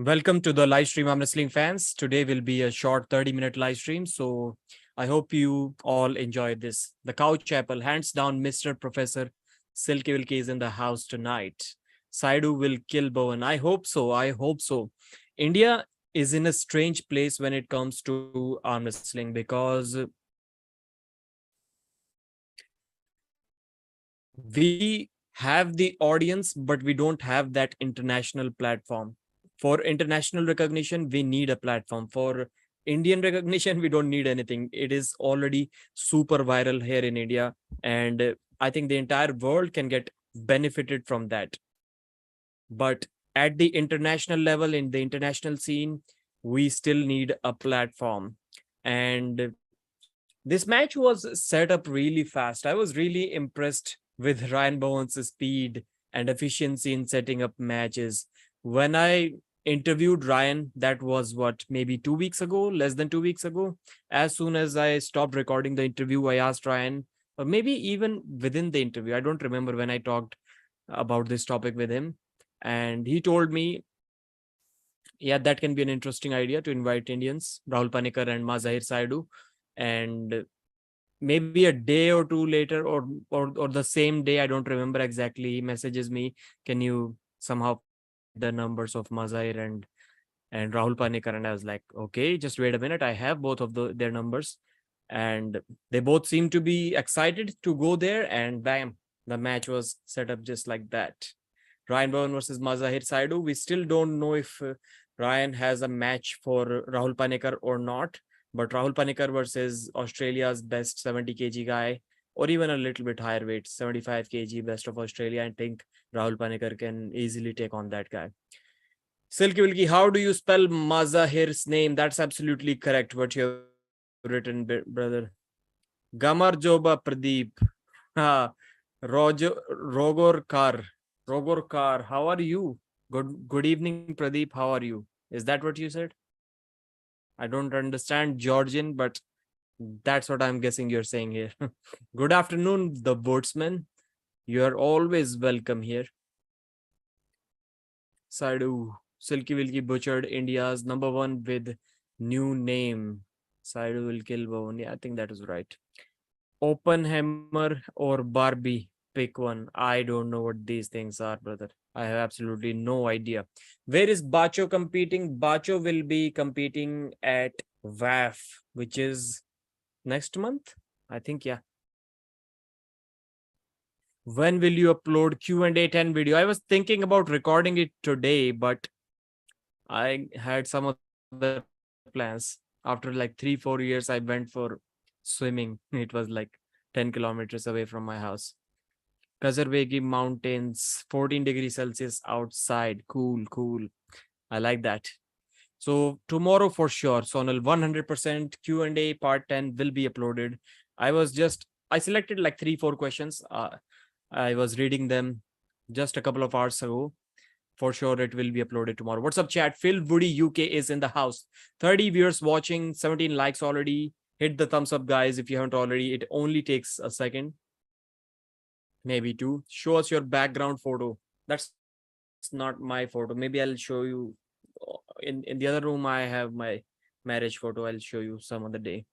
Welcome to the live stream, Armwrestling fans. Today will be a short 30-minute live stream. So I hope you all enjoy this. The Couch Apple, hands down, Mr. Professor Silky Wilkie is in the house tonight. Saidu will kill Bowen. I hope so. I hope so. India is in a strange place when it comes to arm wrestling because we have the audience, but we don't have that international platform. For international recognition, we need a platform. For Indian recognition, we don't need anything. It is already super viral here in India. And I think the entire world can get benefited from that. But at the international level, in the international scene, we still need a platform. And this match was set up really fast. I was really impressed with Ryan Bowen's speed and efficiency in setting up matches. When I interviewed Ryan, that was what, maybe 2 weeks ago, less than 2 weeks ago. As soon as I stopped recording the interview, I asked Ryan, or maybe even within the interview, I don't remember when I talked about this topic with him. And he told me, yeah, that can be an interesting idea to invite Indians, Rahul Panikar and Mazahir Saidu. And maybe a day or two later, or the same day, I don't remember exactly, he messages me, can you somehow the numbers of Mazahir and Rahul Panikar? And I was like, okay, just wait a minute, I have both of their numbers. And they both seem to be excited to go there, and bam, the match was set up just like that. Ryan Bowen versus Mazahir Saidu. We still don't know if Ryan has a match for Rahul Panikar or not. But Rahul Panikar versus Australia's best 70 kg guy, or even a little bit higher weight, 75 kg best of Australia, I think Rahul Panikar can easily take on that guy. Silky Wilkie, how do you spell Mazahir's name? That's absolutely correct what you have written, brother. Gamar Joba Pradeep. Rogor Kar. Rogor Kar, how are you? Good evening, Pradeep. How are you? Is that what you said? I don't understand Georgian, but that's what I'm guessing you're saying here. Good afternoon, the boatsman. You are always welcome here. Saidu, Silky Wilkie butchered India's #1 with new name. Saidu will kill Bone. Yeah, I think that is right. Oppenheimer or Barbie? Pick one. I don't know what these things are, brother. I have absolutely no idea. Where is Bacho competing? Bacho will be competing at WAF, which is next month, I think. Yeah. When will you upload Q&A 10 video? I was thinking about recording it today, but I had some other plans. After like 3-4 years, I went for swimming. It was like 10 kilometers away from my house. Kazarvegi Mountains, 14 degrees Celsius outside. Cool, cool. I like that. So tomorrow for sure, Sonal, 100% Q&A part 10 will be uploaded. I selected like 3-4 questions. I was reading them just a couple of hours ago. For sure, it will be uploaded tomorrow. What's up, chat? Phil Woody UK is in the house. 30 viewers watching, 17 likes already. Hit the thumbs up, guys, if you haven't already. It only takes a second, maybe two. Show us your background photo. That's not my photo. Maybe I'll show you in the other room. I have my marriage photo. I'll show you some other day.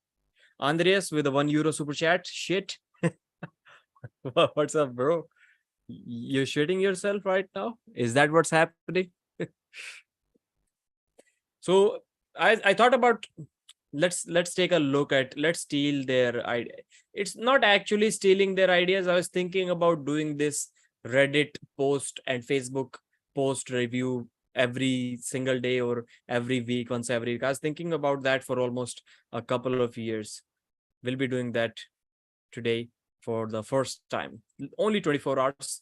Andreas with a €1 super chat. Shit. What's up, bro? You're shitting yourself right now? Is that what's happening? So I thought about, let's take a look at, let's steal their idea. It's not actually stealing their ideas. I was thinking about doing this Reddit post and Facebook post review every single day or every week, once every week. I was thinking about that for almost a couple of years. We'll be doing that today for the first time. Only 24 hours.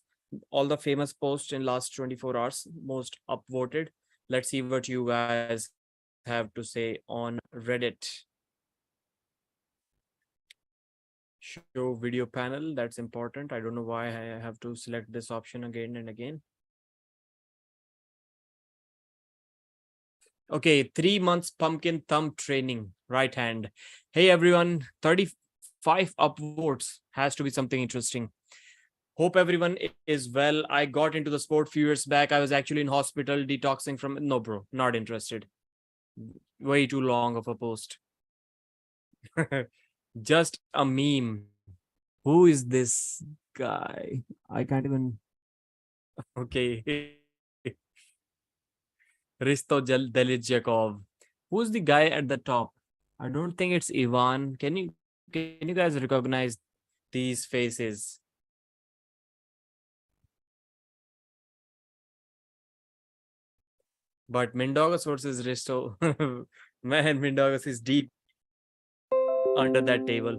All the famous posts in last 24 hours, most upvoted. Let's see what you guys have to say on Reddit. Show video panel, that's important. I don't know why I have to select this option again and again. Okay, 3 months pumpkin thumb training, right hand. Hey everyone, 35 upvotes has to be something interesting. Hope everyone is well. I got into the sport few years back. I was actually in hospital detoxing from. No, bro, not interested. Way too long of a post. Just a meme. Who is this guy? I can't even. Okay. Delichakov. Who's the guy at the top? I don't think it's Ivan. Can you guys recognize these faces? But Mindaugas versus Risto. Man, Mindaugas is deep under that table.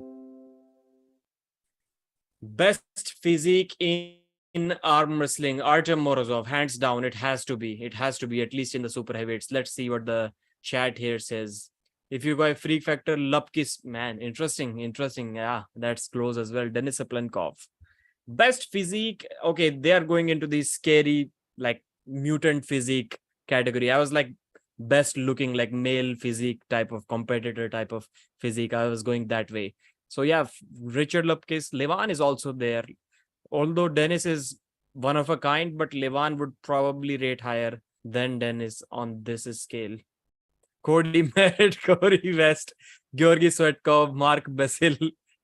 Best physique in arm wrestling, Artem Morozov, hands down. It has to be. It has to be, at least in the super heavyweights. Let's see what the chat here says. If you go freak factor, Lupkis, man, interesting. Yeah, that's close as well. Denis Aplenkov. Best physique. Okay, they are going into the scary, like mutant physique category. I was like best looking, like male physique type of competitor type of physique. I was going that way. So yeah, Richard Lupkis, Levan is also there. Although Dennis is one of a kind, but Levan would probably rate higher than Dennis on this scale. Cody Merritt, Corey West, Georgi Swetkov, Mark Basil,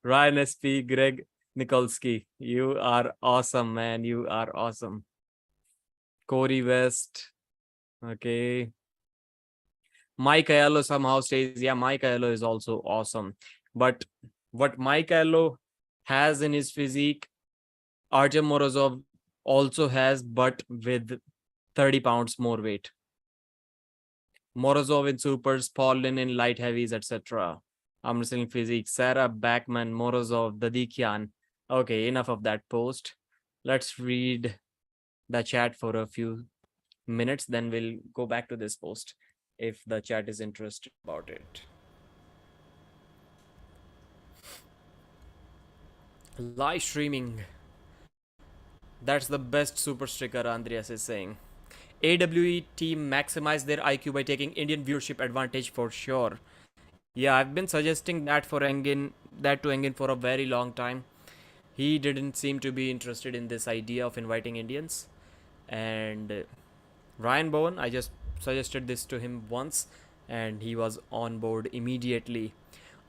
Ryan SP, Greg Nikolsky. You are awesome, man. You are awesome. Corey West. Okay. Mike Aiello somehow stays. Yeah, Mike Aiello is also awesome. But what Mike Aiello has in his physique, Artem Morozov also has, but with 30 pounds more weight. Morozov in supers, Paul Lin in light heavies, etc. I'm wrestling physique. Sarah Backman, Morozov, Dadikian. Okay, enough of that post. Let's read the chat for a few minutes, then we'll go back to this post if the chat is interested about it. Live streaming. That's the best super sticker, Andreas is saying. AWE team maximize their IQ by taking Indian viewership advantage for sure. Yeah, I've been suggesting that to Engin for a very long time. He didn't seem to be interested in this idea of inviting Indians. And Ryan Bowen, I just suggested this to him once and he was on board immediately.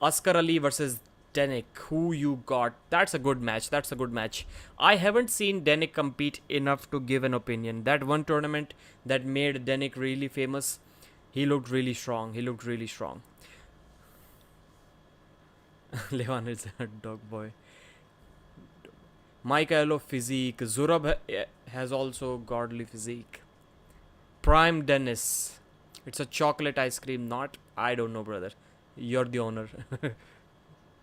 Oscar Ali versus Danik, who you got? That's a good match. That's a good match. I haven't seen Danik compete enough to give an opinion. That one tournament that made Danik really famous, he looked really strong. He looked really strong. Levan is a dog boy. Michaelo physique. Zurab has also godly physique. Prime Dennis. It's a chocolate ice cream, not? I don't know, brother. You're the owner.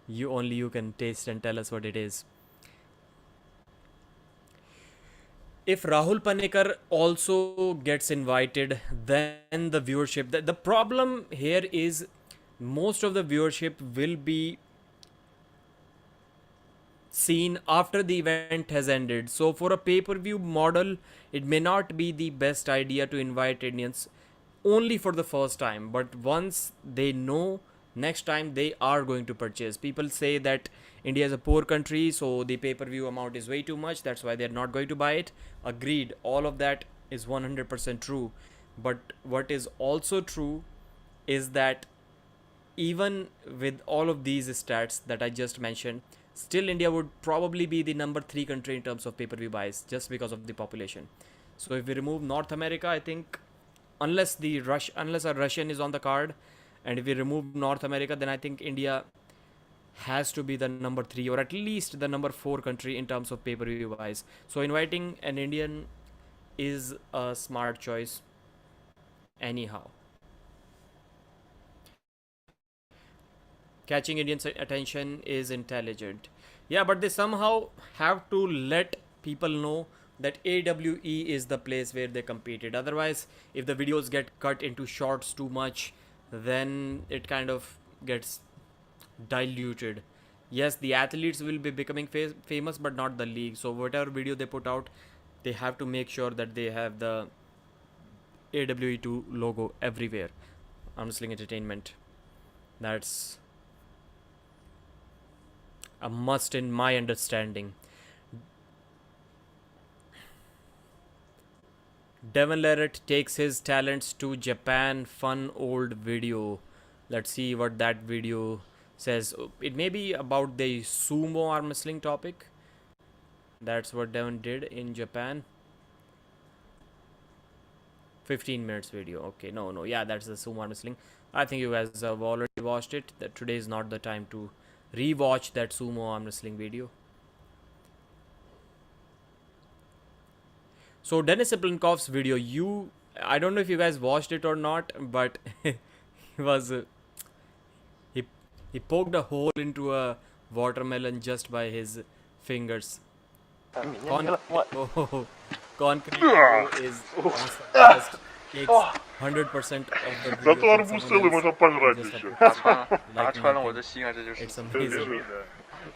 You can taste and tell us what it is. If Rahul Panekar also gets invited, then the viewership. The problem here is most of the viewership will be seen after the event has ended. So for a pay-per-view model, it may not be the best idea to invite Indians only for the first time, but once they know, next time they are going to purchase. People say that India is a poor country, so the pay-per-view amount is way too much, that's why they're not going to buy it. Agreed, all of that is 100% true. But what is also true is that even with all of these stats that I just mentioned, still India would probably be the number 3 country in terms of pay-per-view buys just because of the population. So if we remove North America, I think unless a Russian is on the card, and if we remove North America, then I think India has to be the number 3 or at least the number 4 country in terms of pay-per-view buys. So inviting an Indian is a smart choice anyhow. Catching Indians' attention is intelligent. Yeah, but they somehow have to let people know that AWE is the place where they competed. Otherwise, if the videos get cut into shorts too much, then it kind of gets diluted. Yes, the athletes will be becoming famous, but not the league. So whatever video they put out, they have to make sure that they have the AWE2 logo everywhere. Arm Wrestling Entertainment. That's a must in my understanding. Devon Larratt takes his talents to Japan. Fun old video. Let's see what that video says. It may be about the sumo arm wrestling topic. That's what Devon did in Japan. 15 minutes video. Okay, no. Yeah, that's the sumo arm wrestling. I think you guys have already watched it. That today is not the time to rewatch that sumo arm wrestling video. So Denis Siplinkov's video, I don't know if you guys watched it or not, but he was he he poked a hole into a watermelon just by his fingers. Concrete is awesome. Just takes 100% of the video Зато from арбуз someone целый else можно пожрать and just еще.打穿了我的心啊，这就是 It's amazing.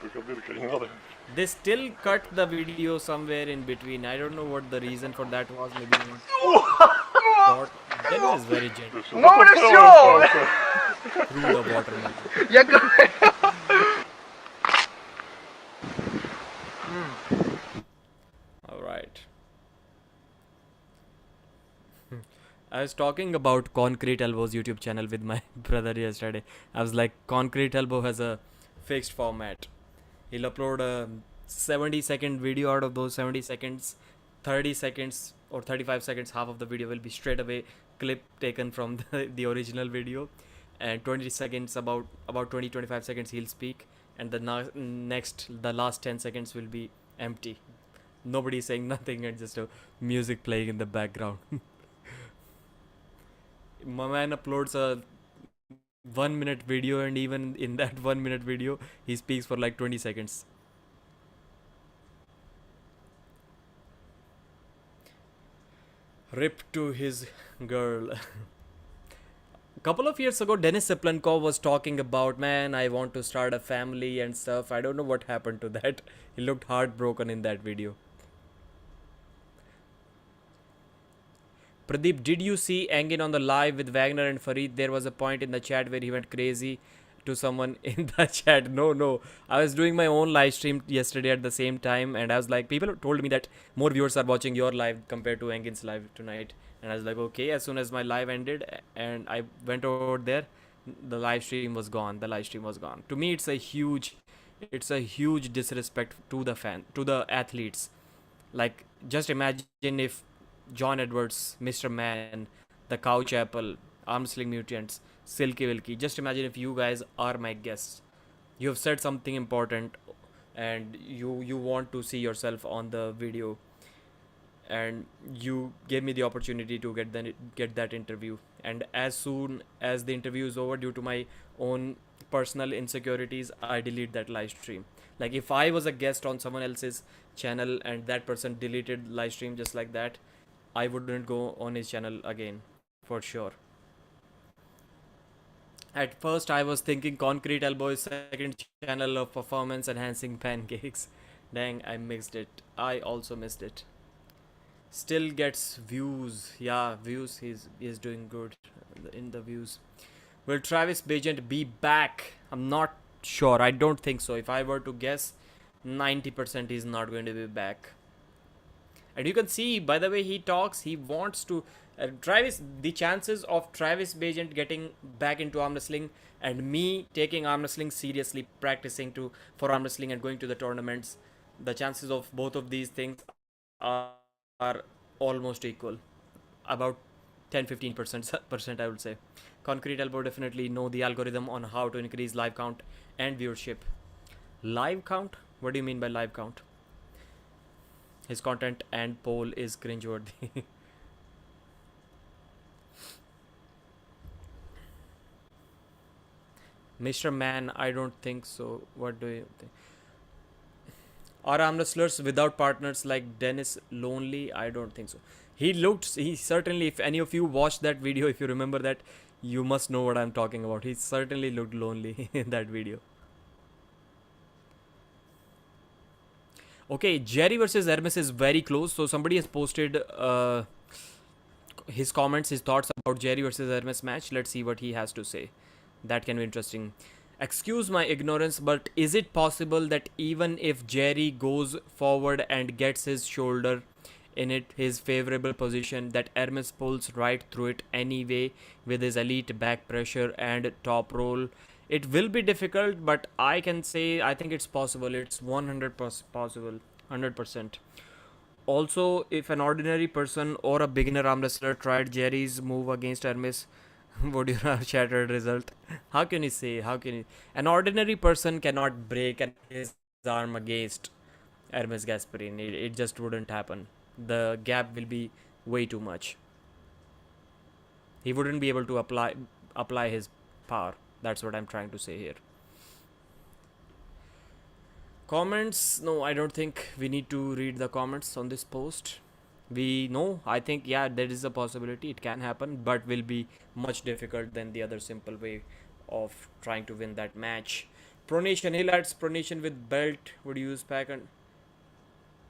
Только дырка не надо. They still cut the video somewhere in between. I don't know what the reason for that was. Maybe short. Dennis is very gentle Ну все! through the watermelon. Я говорю. All right. I was talking about Concrete Elbow's YouTube channel with my brother yesterday. I was like, Concrete Elbow has a fixed format. He'll upload a 70-second video. Out of those 70 seconds, 30 seconds or 35 seconds, half of the video will be straight away clip taken from the original video, and 20 seconds, about 20-25 seconds he'll speak, and the the last 10 seconds will be empty. Nobody saying nothing and just a music playing in the background. My man uploads a 1-minute video, and even in that 1-minute video he speaks for like 20 seconds. Rip to his girl. A couple of years ago, Denis Siplinkov was talking about, man, I want to start a family and stuff. I don't know what happened to that. He looked heartbroken in that video. Pradeep, did you see Engin on the live with Wagner and Farid? There was a point in the chat where he went crazy to someone in the chat. No. I was doing my own live stream yesterday at the same time, and I was like, people told me that more viewers are watching your live compared to Engin's live tonight. And I was like, okay. As soon as my live ended and I went over there, the live stream was gone. To me, it's a huge disrespect to the athletes. Like, just imagine if John Edwards, Mr. Man, the Couch Apple, Arm Wrestling Mutants, Silky Wilky. Just imagine if you guys are my guests. You have said something important, and you want to see yourself on the video, and you gave me the opportunity to get that interview. And as soon as the interview is over, due to my own personal insecurities, I delete that live stream. Like, if I was a guest on someone else's channel and that person deleted live stream just like that, I wouldn't go on his channel again, for sure. At first, I was thinking Concrete Elbow is second channel of performance enhancing pancakes. Dang, I mixed it. I also missed it. Still gets views. Yeah, views. He's doing good in the views. Will Travis Bagent be back? I'm not sure. I don't think so. If I were to guess, 90% he's not going to be back. And you can see by the way he talks, he wants to the chances of Travis Bagent getting back into arm wrestling and me taking arm wrestling seriously, practicing for arm wrestling and going to the tournaments, the chances of both of these things are almost equal. About 10-15% I would say. Concrete Elbow definitely know the algorithm on how to increase live count and viewership. Live count? What do you mean by live count? His content and poll is cringeworthy. Mr. Man, I don't think so. What do you think? Are arm wrestlers without partners like Dennis lonely? I don't think so. He certainly, if any of you watched that video, if you remember that, you must know what I'm talking about. He certainly looked lonely in that video. Okay, Jerry versus Hermes is very close. So somebody has posted his comments, his thoughts about Jerry versus Hermes match. Let's see what he has to say. That can be interesting. Excuse my ignorance, but is it possible that even if Jerry goes forward and gets his shoulder in it his favorable position that Hermes pulls right through it anyway with his elite back pressure and top roll. It will be difficult, but I can say I think it's possible. It's 100% possible. 100%. Also, if an ordinary person or a beginner arm wrestler tried Jerry's move against Hermes, would you have shattered result? How can you say? How can you? An ordinary person cannot break his arm against Hermes Gasparin. It just wouldn't happen. The gap will be way too much. He wouldn't be able to apply his power. That's what I'm trying to say here. Comments? No, I don't think we need to read the comments on this post. We know, I think, yeah, there is a possibility it can happen, but will be much difficult than the other simple way of trying to win that match. Pronation, he adds pronation with belt. Would you use pack and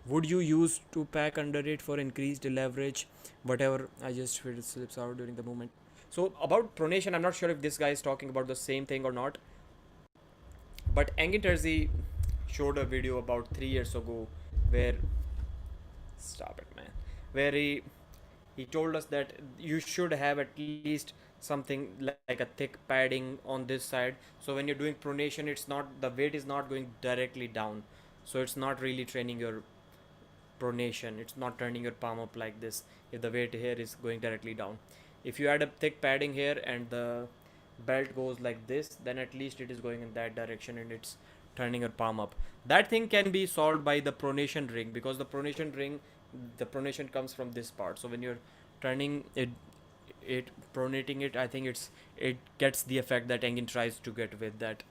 would you use to pack under it for increased leverage? Whatever, I just feel it slips out during the movement. So about pronation, I'm not sure if this guy is talking about the same thing or not. But Engin Terzi showed a video about 3 years ago where stop it, man, where he told us that you should have at least something like a thick padding on this side, so when you're doing pronation, it's not, the weight is not going directly down, so it's not really training your pronation, it's not turning your palm up like this if the weight here is going directly down. If you add a thick padding here and the belt goes like this, then at least it is going in that direction and it's turning your palm up. That thing can be solved by the pronation ring, because the pronation ring, the pronation comes from this part, so when you're turning it pronating it, I think it gets the effect that Engin tries to get with that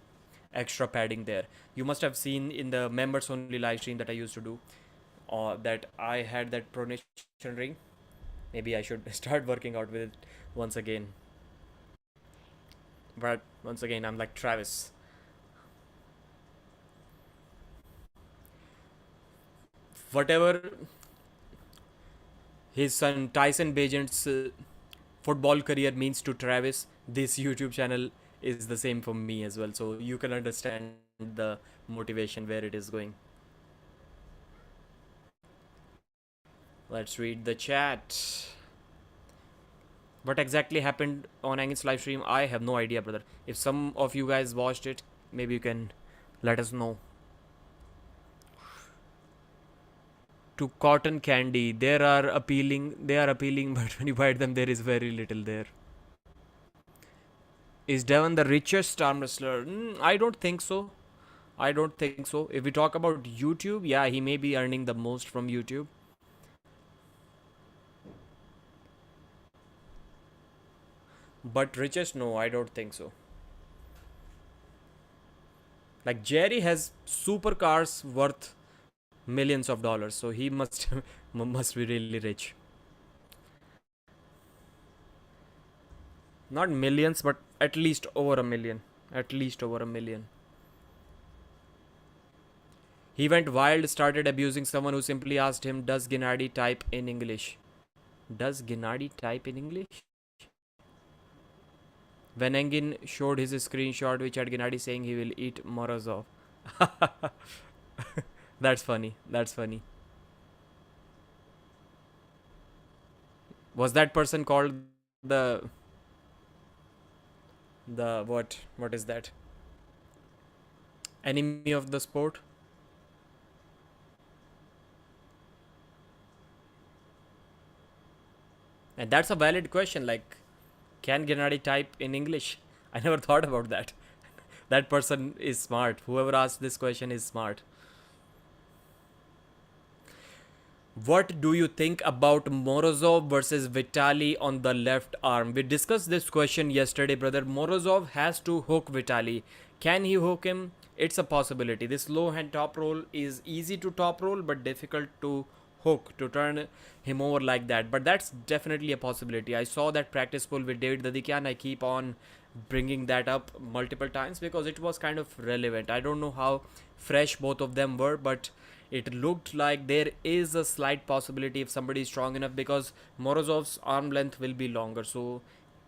extra padding there. You must have seen in the members only live stream that I used to do, that I had that pronation ring. Maybe I should start working out with it once again. But once again, I'm like Travis. Whatever his son Tyson Bagent's football career means to Travis, this YouTube channel is the same for me as well. So you can understand the motivation where it is going. Let's read the chat. What exactly happened on Angin's live stream? I have no idea, brother. If some of you guys watched it, maybe you can let us know. To cotton candy, they are appealing, but when you bite them, there is very little there. Is Devon the richest arm wrestler? I don't think so. I don't think so. If we talk about YouTube, yeah, he may be earning the most from YouTube. But richest, no, I don't think so. Like Jerry has supercars worth millions of dollars, so he must be really rich. Not millions, but at least over a million. At least over a million. He went wild, started abusing someone who simply asked him, does Gennady type in English? Does Gennady type in English? When Engin showed his screenshot which had Gennady saying he will eat Morozov. That's funny. That's funny. Was that person called the what is that? Enemy of the sport? And that's a valid question, like, can Gennady type in English? I never thought about that. That person is smart. Whoever asked this question is smart. What do you think about Morozov versus Vitali on the left arm? We discussed this question yesterday, brother. Morozov has to hook Vitali. Can he hook him? It's a possibility. This low hand top roll is easy to top roll, but difficult to hook, to turn him over like that. But that's definitely a possibility. I saw that practice pull with David Dadikia, and I keep on bringing that up multiple times because it was kind of relevant. I don't know how fresh both of them were, but it looked like there is a slight possibility if somebody is strong enough, because Morozov's arm length will be longer, so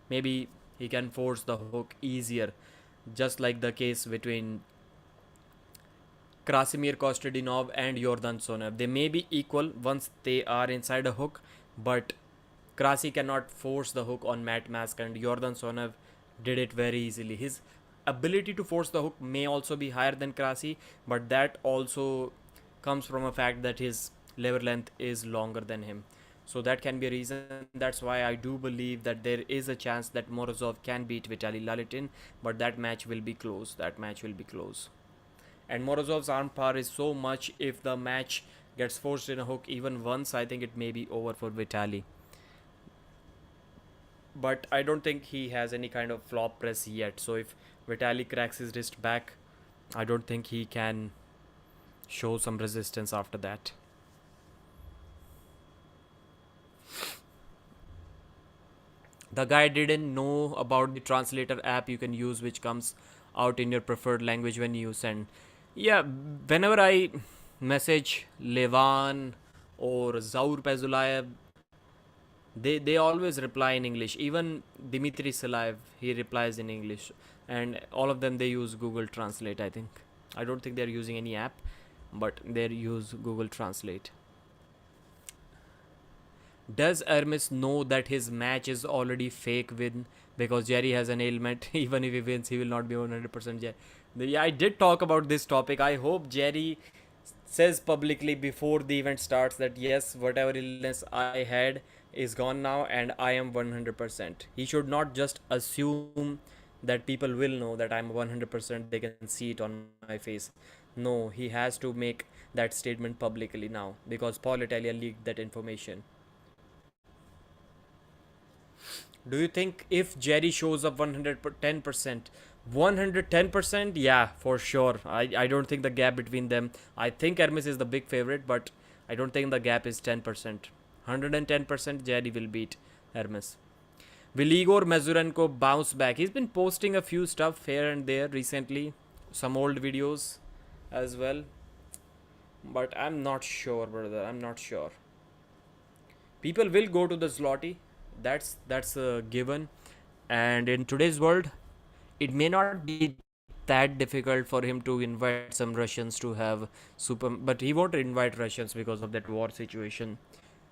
maybe he can force the hook easier, just like the case between Krasimir Kostadinov and Yordan Sonev. They may be equal once they are inside a hook, but Krasi cannot force the hook on Matt Mask, and Yordan Sonev did it very easily. His ability to force the hook may also be higher than Krasi, but that also comes from a fact that his lever length is longer than him. So that can be a reason. That's why I do believe that there is a chance that Morozov can beat Vitaly Lalitin, but that match will be close. That match will be close. And Morozov's arm power is so much, if the match gets forced in a hook even once, I think it may be over for Vitaly. But I don't think he has any kind of flop press yet. So if Vitaly cracks his wrist back, I don't think he can show some resistance after that. The guy didn't know about the translator app you can use, which comes out in your preferred language when you send. Yeah, whenever I message Levan or Zaur Pezulayev, they always reply in English. Even Dmitry Silayev, he replies in English, and all of them they use Google Translate. I think I don't think they're using any app, but they use Google Translate. Does Hermes know that his match is already fake win because Jerry has an ailment? Even if he wins, he will not be 100% Jerry. Yeah, I did talk about this topic. I hope Jerry says publicly before the event starts that yes, whatever illness I had is gone now and I am 100%. He should not just assume that people will know that I'm 100%, they can see it on my face. No, he has to make that statement publicly now because Paul Italia leaked that information. Do you think if Jerry shows up 110%, 110%? Yeah, for sure. I don't think the gap between them. I think Hermes is the big favorite, but I don't think the gap is 10%. 110% Jerry will beat Hermes. Will Igor Mazurenko bounce back? He's been posting a few stuff here and there recently, some old videos as well. But I'm not sure, brother. I'm not sure. People will go to the Zloty. That's a given. And in today's world, it may not be that difficult for him to invite some Russians to have super, but he won't invite Russians because of that war situation.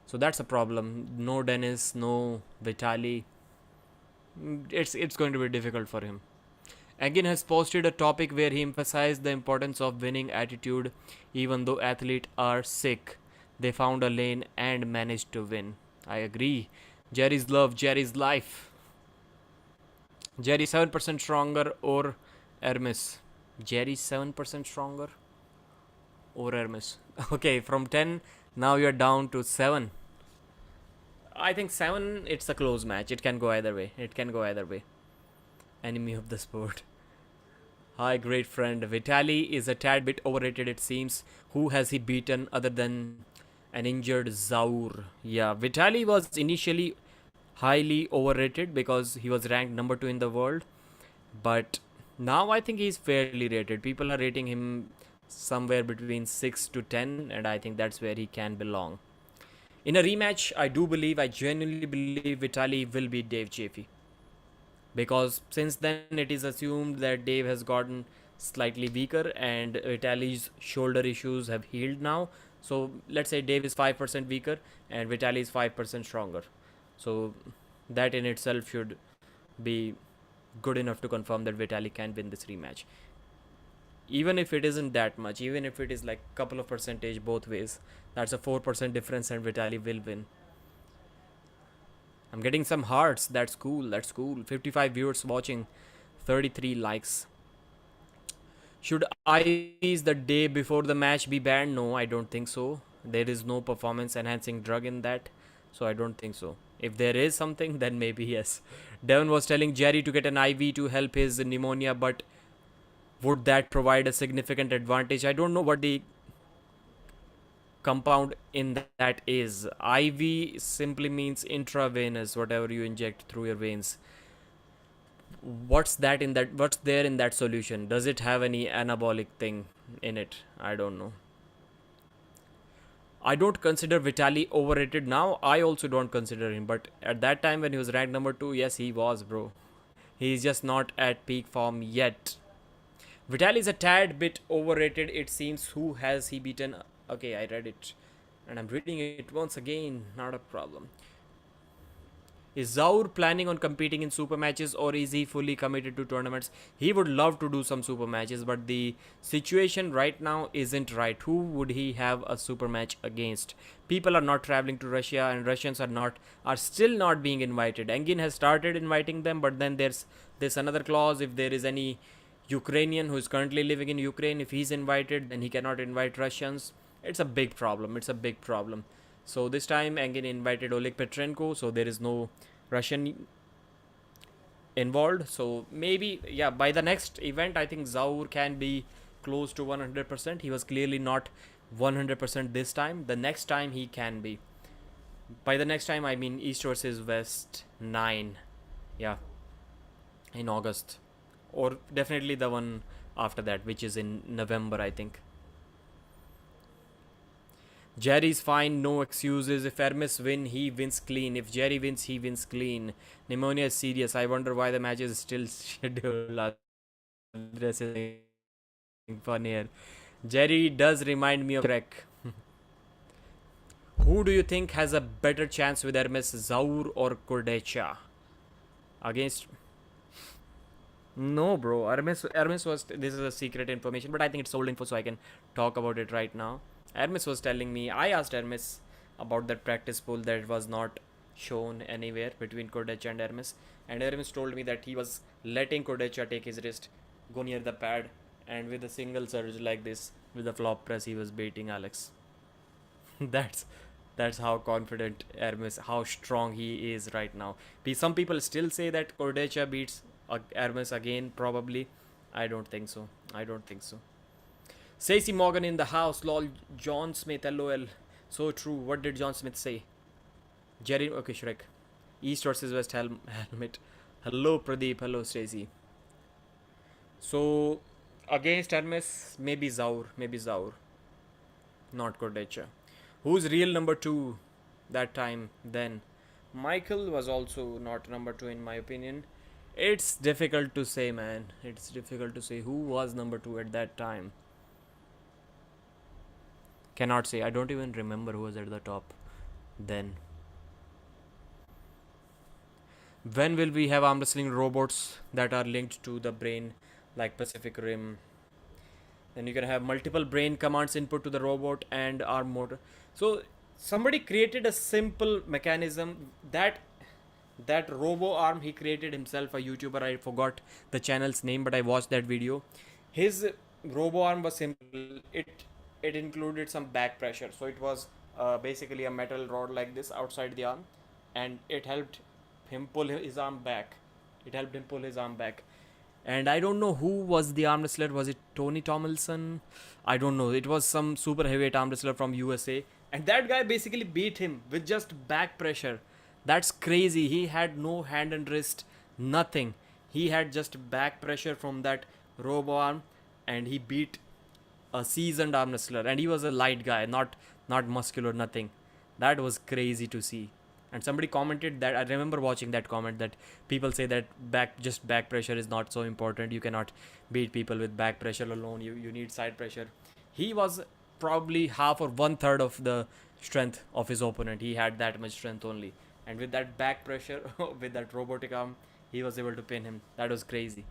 So that's a problem. No Dennis, no Vitaly. It's going to be difficult for him. Again has posted a topic where he emphasized the importance of winning attitude. Even though athletes are sick, they found a lane and managed to win. I agree. Jerry's love, Jerry's life. Jerry 7% stronger or Hermes? Jerry 7% stronger or Hermes? Okay, from 10, now you're down to 7. I think 7, it's a close match. It can go either way. It can go either way. Enemy of the sport. Hi, great friend. Vitaly is a tad bit overrated, it seems. Who has he beaten other than an injured Zaur? Yeah, Vitaly was initially highly overrated because he was ranked number 2 in the world. But now I think he's fairly rated. People are rating him somewhere between 6 to 10, and I think that's where he can belong. In a rematch, I genuinely believe Vitaly will beat Dave Chaffee. Because since then it is assumed that Dave has gotten slightly weaker and Vitaly's shoulder issues have healed now. So let's say Dave is 5% weaker and Vitaly is 5% stronger. So that in itself should be good enough to confirm that Vitaly can win this rematch. Even if it isn't that much, even if it is like a couple of percentage both ways, that's a 4% difference and Vitaly will win. I'm getting some hearts. That's cool. That's cool. 55 viewers watching, 33 likes. Should IVs the day before the match be banned? No, I don't think so. There is no performance enhancing drug in that. So I don't think so. If there is something, then maybe yes. Devon was telling Jerry to get an IV to help his pneumonia, but would that provide a significant advantage? I don't know what the compound in that is. IV simply means intravenous, whatever you inject through your veins. What's there in that solution? Does it have any anabolic thing in it? I don't know. I don't consider Vitaly overrated now. I also don't consider him, but at that time when he was ranked number 2, yes, he was, bro. He's just not at peak form yet. Vitaly is a tad bit overrated, it seems. Who has he beaten? Okay, I read it. And I'm reading it once again. Not a problem. Is Zaur planning on competing in super matches, or is he fully committed to tournaments? He would love to do some super matches, but the situation right now isn't right. Who would he have a super match against? People are not traveling to Russia, and Russians are still not being invited. Engin has started inviting them, but then there's this another clause. If there is any Ukrainian who is currently living in Ukraine, if he's invited, then he cannot invite Russians. It's a big problem. It's a big problem. So this time Engin invited Oleg Petrenko, so there is no Russian involved. So maybe, yeah, by the next event, I think Zaur can be close to 100%. He was clearly not 100% this time. The next time he can be. By the next time, I mean East versus West 9. Yeah, in August. Or definitely the one after that, which is in November, I think. Jerry's fine, no excuses. If Hermes win, he wins clean. If Jerry wins, he wins clean. Pneumonia is serious. I wonder why the match is still scheduled. This is fun here. Jerry does remind me of Greg. Who do you think has a better chance with Hermes, Zaur or Kordecha? Against... No, bro. Hermes was... This is a secret information, but I think it's sold info, so I can talk about it right now. Hermes was telling me... I asked Hermes about that practice pool that was not shown anywhere between Kordecha and Hermes. And Hermes told me that he was letting Kordecha take his wrist, go near the pad, and with a single surge like this, with a flop press, he was baiting Alex. That's how confident Hermes, how strong he is right now. Some people still say that Kordecha beats Hermes again, probably. I don't think so. I don't think so. Stacey Morgan in the house. Lol. John Smith. LOL. So true. What did John Smith say? Jerry. Okay, Shrek. East versus West helmet. Hello, Pradeep. Hello, Stacey. So, against Hermes, maybe Zaur. Maybe Zaur. Not Kordecha. Who's real number 2 that time then? Michael was also not number 2 in my opinion. It's difficult to say, man. It's difficult to say who was number 2 at that time. Cannot say. I don't even remember who was at the top then. When will we have arm wrestling robots that are linked to the brain like Pacific Rim? Then you can have multiple brain commands input to the robot and arm motor. So somebody created a simple mechanism that robo arm he created himself, a YouTuber. I forgot the channel's name, but I watched that video. His robo arm was simple. It included some back pressure, so it was basically a metal rod like this outside the arm, and it helped him pull his arm back. And I don't know who was the arm wrestler. Was it Tony Tomlinson? I don't know. It was some super heavyweight arm wrestler from USA. And that guy basically beat him with just back pressure. That's crazy. He had no hand and wrist, nothing. He had just back pressure from that robo arm, and he beat a seasoned arm wrestler. And he was a light guy, not muscular, nothing. That was crazy to see. And somebody commented that, I remember watching that comment, that people say that back pressure is not so important. You cannot beat people with back pressure alone. You need side pressure. He was probably half or 1/3 of the strength of his opponent. He had that much strength only. And with that back pressure, with that robotic arm, he was able to pin him. That was crazy.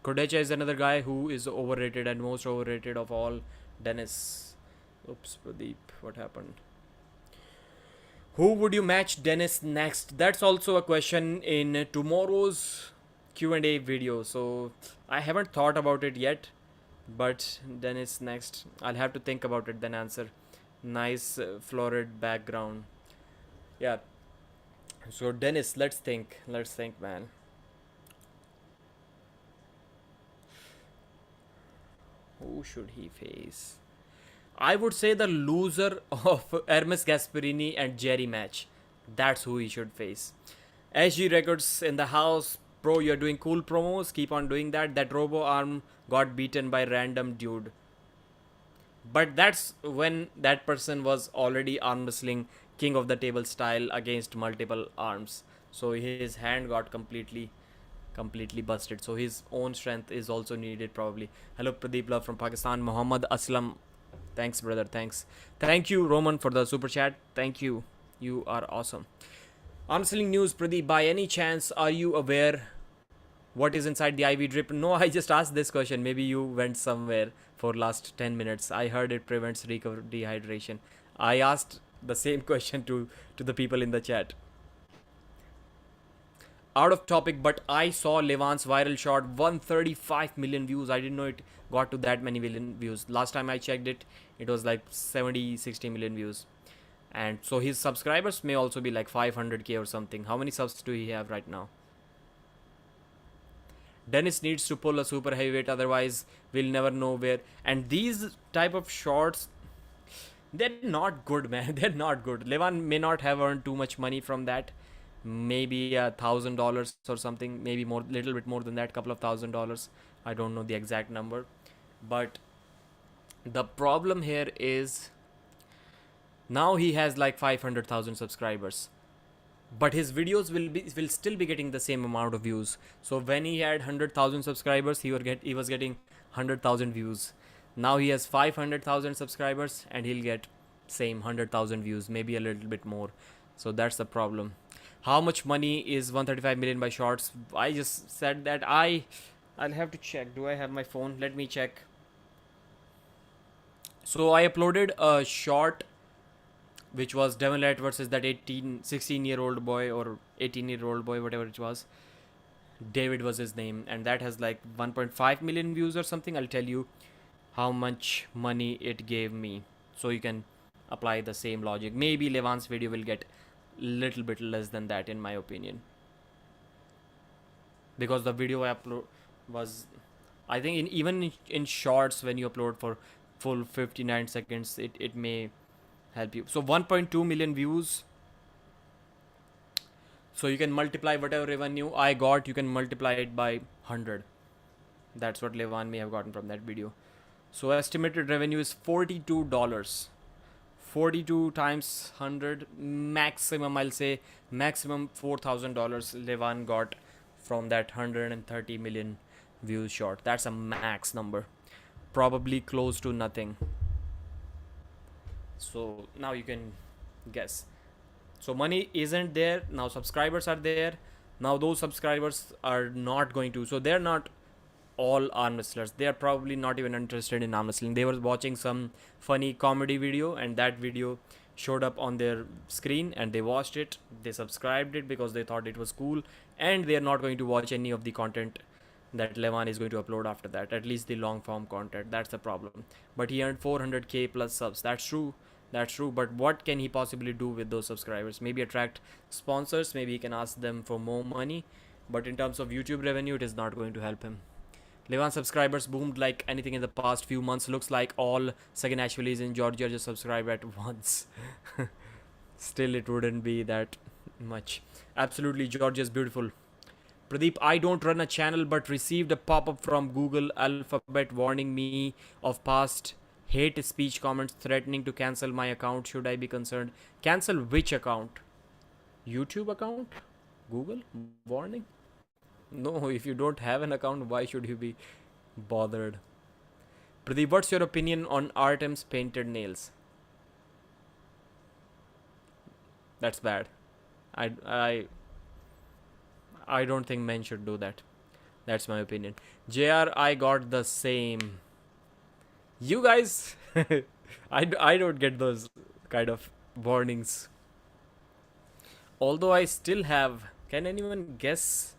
Kordecha is another guy who is overrated, and most overrated of all, Dennis. Oops, Pradeep, what happened? Who would you match Dennis next? That's also a question in tomorrow's Q&A video. So I haven't thought about it yet, but Dennis next. I'll have to think about it, then answer. Nice florid background. Yeah. So Dennis, let's think, man. Who should he face? I would say the loser of Hermes Gasparini and Jerry match. That's who he should face. SG Records in the house. Bro, you're doing cool promos. Keep on doing that. That robo arm got beaten by random dude. But that's when that person was already arm wrestling king of the table style against multiple arms. So his hand got completely busted. So his own strength is also needed probably. Hello Pradeep Love from Pakistan. Muhammad Aslam. Thanks brother. Thank you Roman for the super chat. Thank you. You are awesome. Armwrestling news, Pradeep. By any chance, are you aware what is inside the IV drip? No, I just asked this question. Maybe you went somewhere for last 10 minutes. I heard it prevents dehydration. I asked the same question to the people in the chat. Out of topic, but I saw Levan's viral short 135 million views. I didn't know it got to that many million views. Last time I checked it, it was like 60 million views. And so his subscribers may also be like 500k or something. How many subs do he have right now? Dennis needs to pull a super heavyweight, otherwise we'll never know where. And these type of shorts, they're not good, man. They're not good. Levan may not have earned too much money from that. Maybe $1,000 or something. Maybe more, little bit more than that. Couple of $1,000. I don't know the exact number. But the problem here is now he has like 500,000 subscribers. But his videos will still be getting the same amount of views. So when he had 100,000 subscribers, he was getting 100,000 views. Now he has 500,000 subscribers and he'll get same 100,000 views, maybe a little bit more. So that's the problem. How much money is 135 million by shorts? I just said that I'll have to check. Do I have my phone? Let me check. So I uploaded a short which was Devon Light versus that 16-year-old boy or 18-year-old boy, whatever it was. David was his name, and that has like 1.5 million views or something. I'll tell you how much money it gave me, so you can apply the same logic. Maybe Levan's video will get little bit less than that, in my opinion, because the video I upload was, I think, even in shorts, when you upload for full 59 seconds, it may help you. So 1.2 million views. So you can multiply whatever revenue I got, you can multiply it by 100. That's what Levan may have gotten from that video. So estimated revenue is $42. 42 times 100, maximum, I'll say maximum $4,000 Levan got from that 130 million views short. That's a max number, probably close to nothing. So now you can guess. So money isn't there. Now subscribers are there. Now those subscribers are not going to. So they're not all arm wrestlers. They are probably not even interested in arm wrestling. They were watching some funny comedy video and that video showed up on their screen and they watched it. They subscribed it because they thought it was cool, and they are not going to watch any of the content that Levan is going to upload after that, at least the long form content. That's the problem. But he earned 400k plus subs. That's true, but what can he possibly do with those subscribers? Maybe attract sponsors, maybe he can ask them for more money, but in terms of YouTube revenue, it is not going to help him. Levan subscribers boomed like anything in the past few months. Looks like all second Ashwellis in Georgia just subscribe at once. Still, it wouldn't be that much. Absolutely, Georgia is beautiful. Pradeep, I don't run a channel but received a pop-up from Google Alphabet warning me of past hate speech comments threatening to cancel my account. Should I be concerned? Cancel which account? YouTube account? Google? Warning? No, if you don't have an account, why should you be bothered? Pradeep, what's your opinion on Artem's painted nails? That's bad. I don't think men should do that. That's my opinion. JR, I got the same. You guys, I don't get those kind of warnings. Although I still have, can anyone guess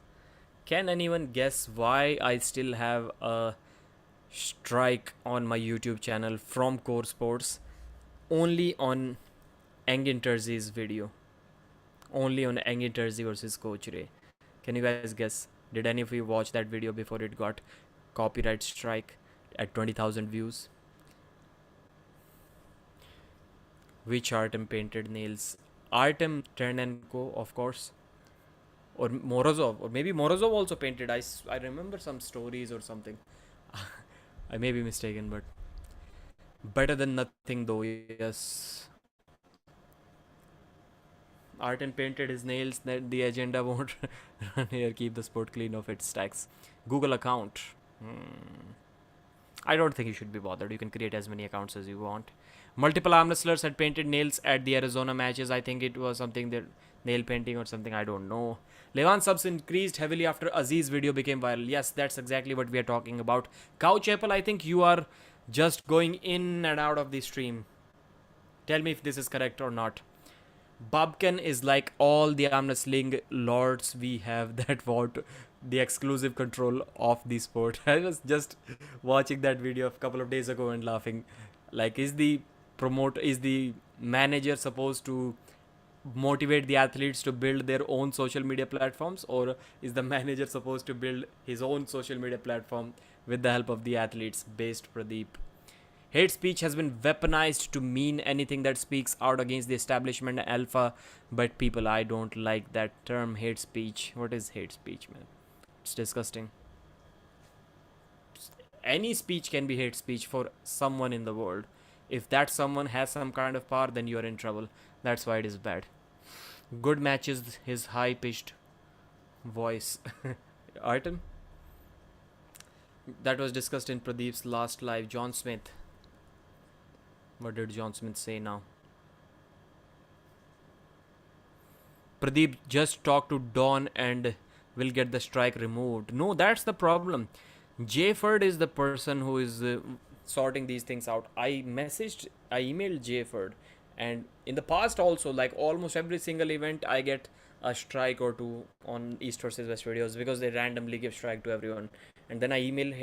why I still have a strike on my YouTube channel from Core Sports? Only on Engin Terzi's video. Only on Engin Terzi versus Coach Ray. Can you guys guess? Did any of you watch that video before it got copyright strike at 20,000 views? Which Artem painted nails? Artem Ternenko, of course. Or Morozov. Or maybe Morozov also painted. I remember some stories or something. I may be mistaken, but better than nothing though, yes. Arten painted his nails. That the agenda won't run here. Keep the sport clean of its stacks. Google account. I don't think you should be bothered. You can create as many accounts as you want. Multiple arm wrestlers had painted nails at the Arizona matches. I think it was something that nail painting or something. I don't know. Levan subs increased heavily after Aziz video became viral. Yes, that's exactly what we are talking about. Couch Apple, I think you are just going in and out of the stream. Tell me if this is correct or not. Bobken is like all the arm wrestling lords we have that want the exclusive control of the sport. I was just watching that video a couple of days ago and laughing. Like, is the manager supposed to motivate the athletes to build their own social media platforms, or is the manager supposed to build his own social media platform with the help of the athletes? Based Pradeep. Hate speech has been weaponized to mean anything that speaks out against the establishment alpha, but people, I don't like that term, hate speech. What is hate speech, man? It's disgusting. Any speech can be hate speech for someone in the world. If that someone has some kind of power, then you are in trouble. That's why it is bad. Good matches his high-pitched voice. Artem? That was discussed in Pradeep's last live. John Smith. What did John Smith say now? Pradeep, just talk to Don and will get the strike removed. No, that's the problem. Jayford is the person who is sorting these things out. I emailed Jayford, and in the past also, like almost every single event, I get a strike or two on East versus West videos because they randomly give strike to everyone. And then I email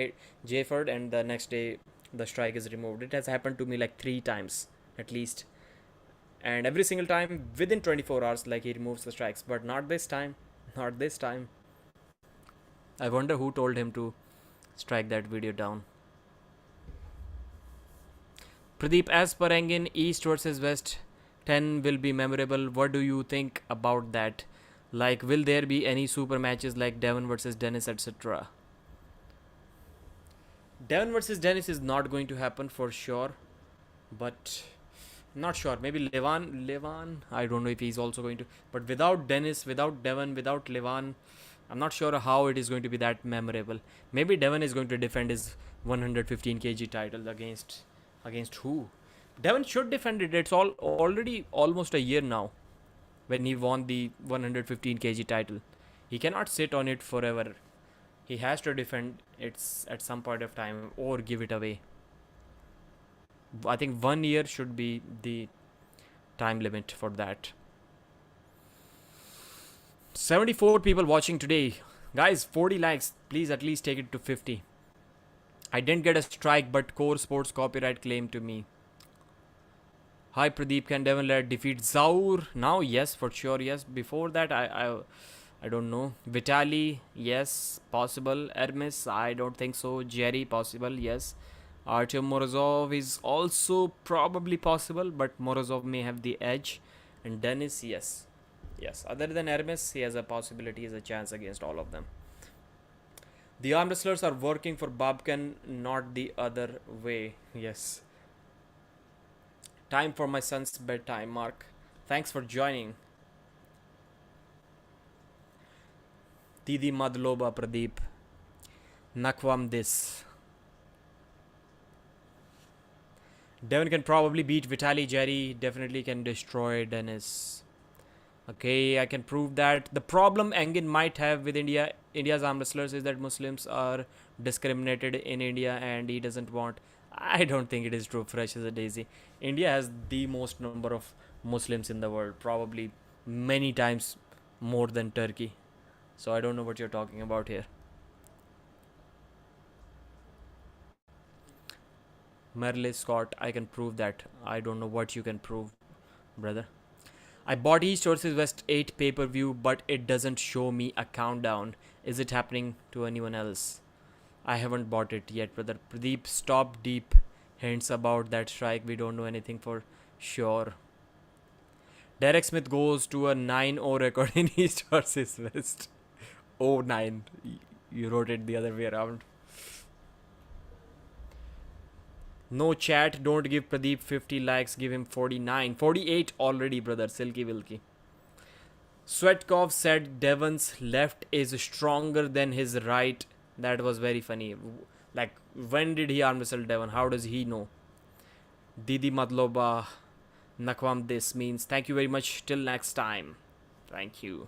Jayford, and the next day the strike is removed. It has happened to me like 3 times at least, and every single time within 24 hours, like, he removes the strikes. But not this time. Not this time. I wonder who told him to strike that video down. Pradeep, as per Engin, East versus West 10 will be memorable. What do you think about that? Like, will there be any super matches like Devon versus Dennis, etc.? Devon versus Dennis is not going to happen for sure, but not sure. Maybe Levan. I don't know if he's also going to. But without Dennis, without Devon, without Levan, I'm not sure how it is going to be that memorable. Maybe Devon is going to defend his 115 kg title against who? Devon should defend it. It's already almost a year now when he won the 115 kg title. He cannot sit on it forever. He has to defend it at some point of time or give it away. I think 1 year should be the time limit for that. 74 people watching today. Guys, 40 likes. Please at least take it to 50. I didn't get a strike, but Core Sports copyright claim to me. Hi Pradeep, can Devon Laird defeat Zaur? Now, yes, for sure, yes. Before that, I don't know. Vitali, yes, possible. Hermes, I don't think so. Jerry, possible, yes. Artyom Morozov is also probably possible, but Morozov may have the edge. And Dennis, yes. Yes, other than Hermes, he has a possibility, he has a chance against all of them. The arm wrestlers are working for Babkan, not the other way. Yes. Time for my son's bedtime, Mark. Thanks for joining. Didi Madloba Pradeep. Nakwam this. Devon can probably beat Vitaly. Jerry definitely can destroy Dennis. Okay, I can prove that. The problem Engin might have with India's arm wrestlers is that Muslims are discriminated in India and he doesn't want. I don't think it is true. Fresh as a daisy. India has the most number of Muslims in the world, probably many times more than Turkey. So I don't know what you're talking about here. Merle Scott, I can prove that. I don't know what you can prove, brother. I bought East versus West 8 pay-per-view, but it doesn't show me a countdown. Is it happening to anyone else? I haven't bought it yet, brother. Pradeep, stop deep hints about that strike. We don't know anything for sure. Derek Smith goes to a 9-0 record in East versus West. 0-9. You wrote it the other way around. No chat. Don't give Pradeep 50 likes. Give him 49. 48 already, brother. Silky Wilky. Swetkov said Devon's left is stronger than his right. That was very funny. Like, when did he arm wrestle Devon? How does he know? Didi Madloba Nakwam this means thank you very much. Till next time. Thank you.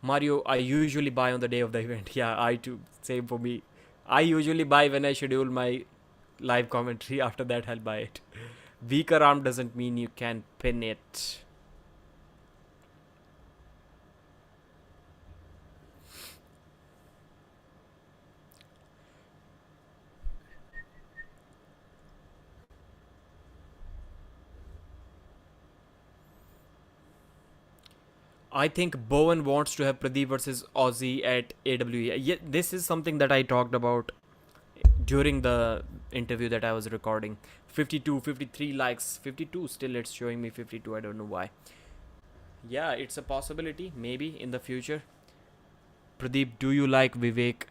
Mario, I usually buy on the day of the event. Yeah, I too. Same for me. I usually buy when I schedule my live commentary. After that, I'll buy it. Weaker arm doesn't mean you can pin it. I think Bowen wants to have Pradeep versus Aussie at AWE. Yeah, this is something that I talked about during the interview that I was recording. 52, 53 likes. 52, still it's showing me 52. I don't know why. Yeah, it's a possibility. Maybe in the future. Pradeep, do you like Vivek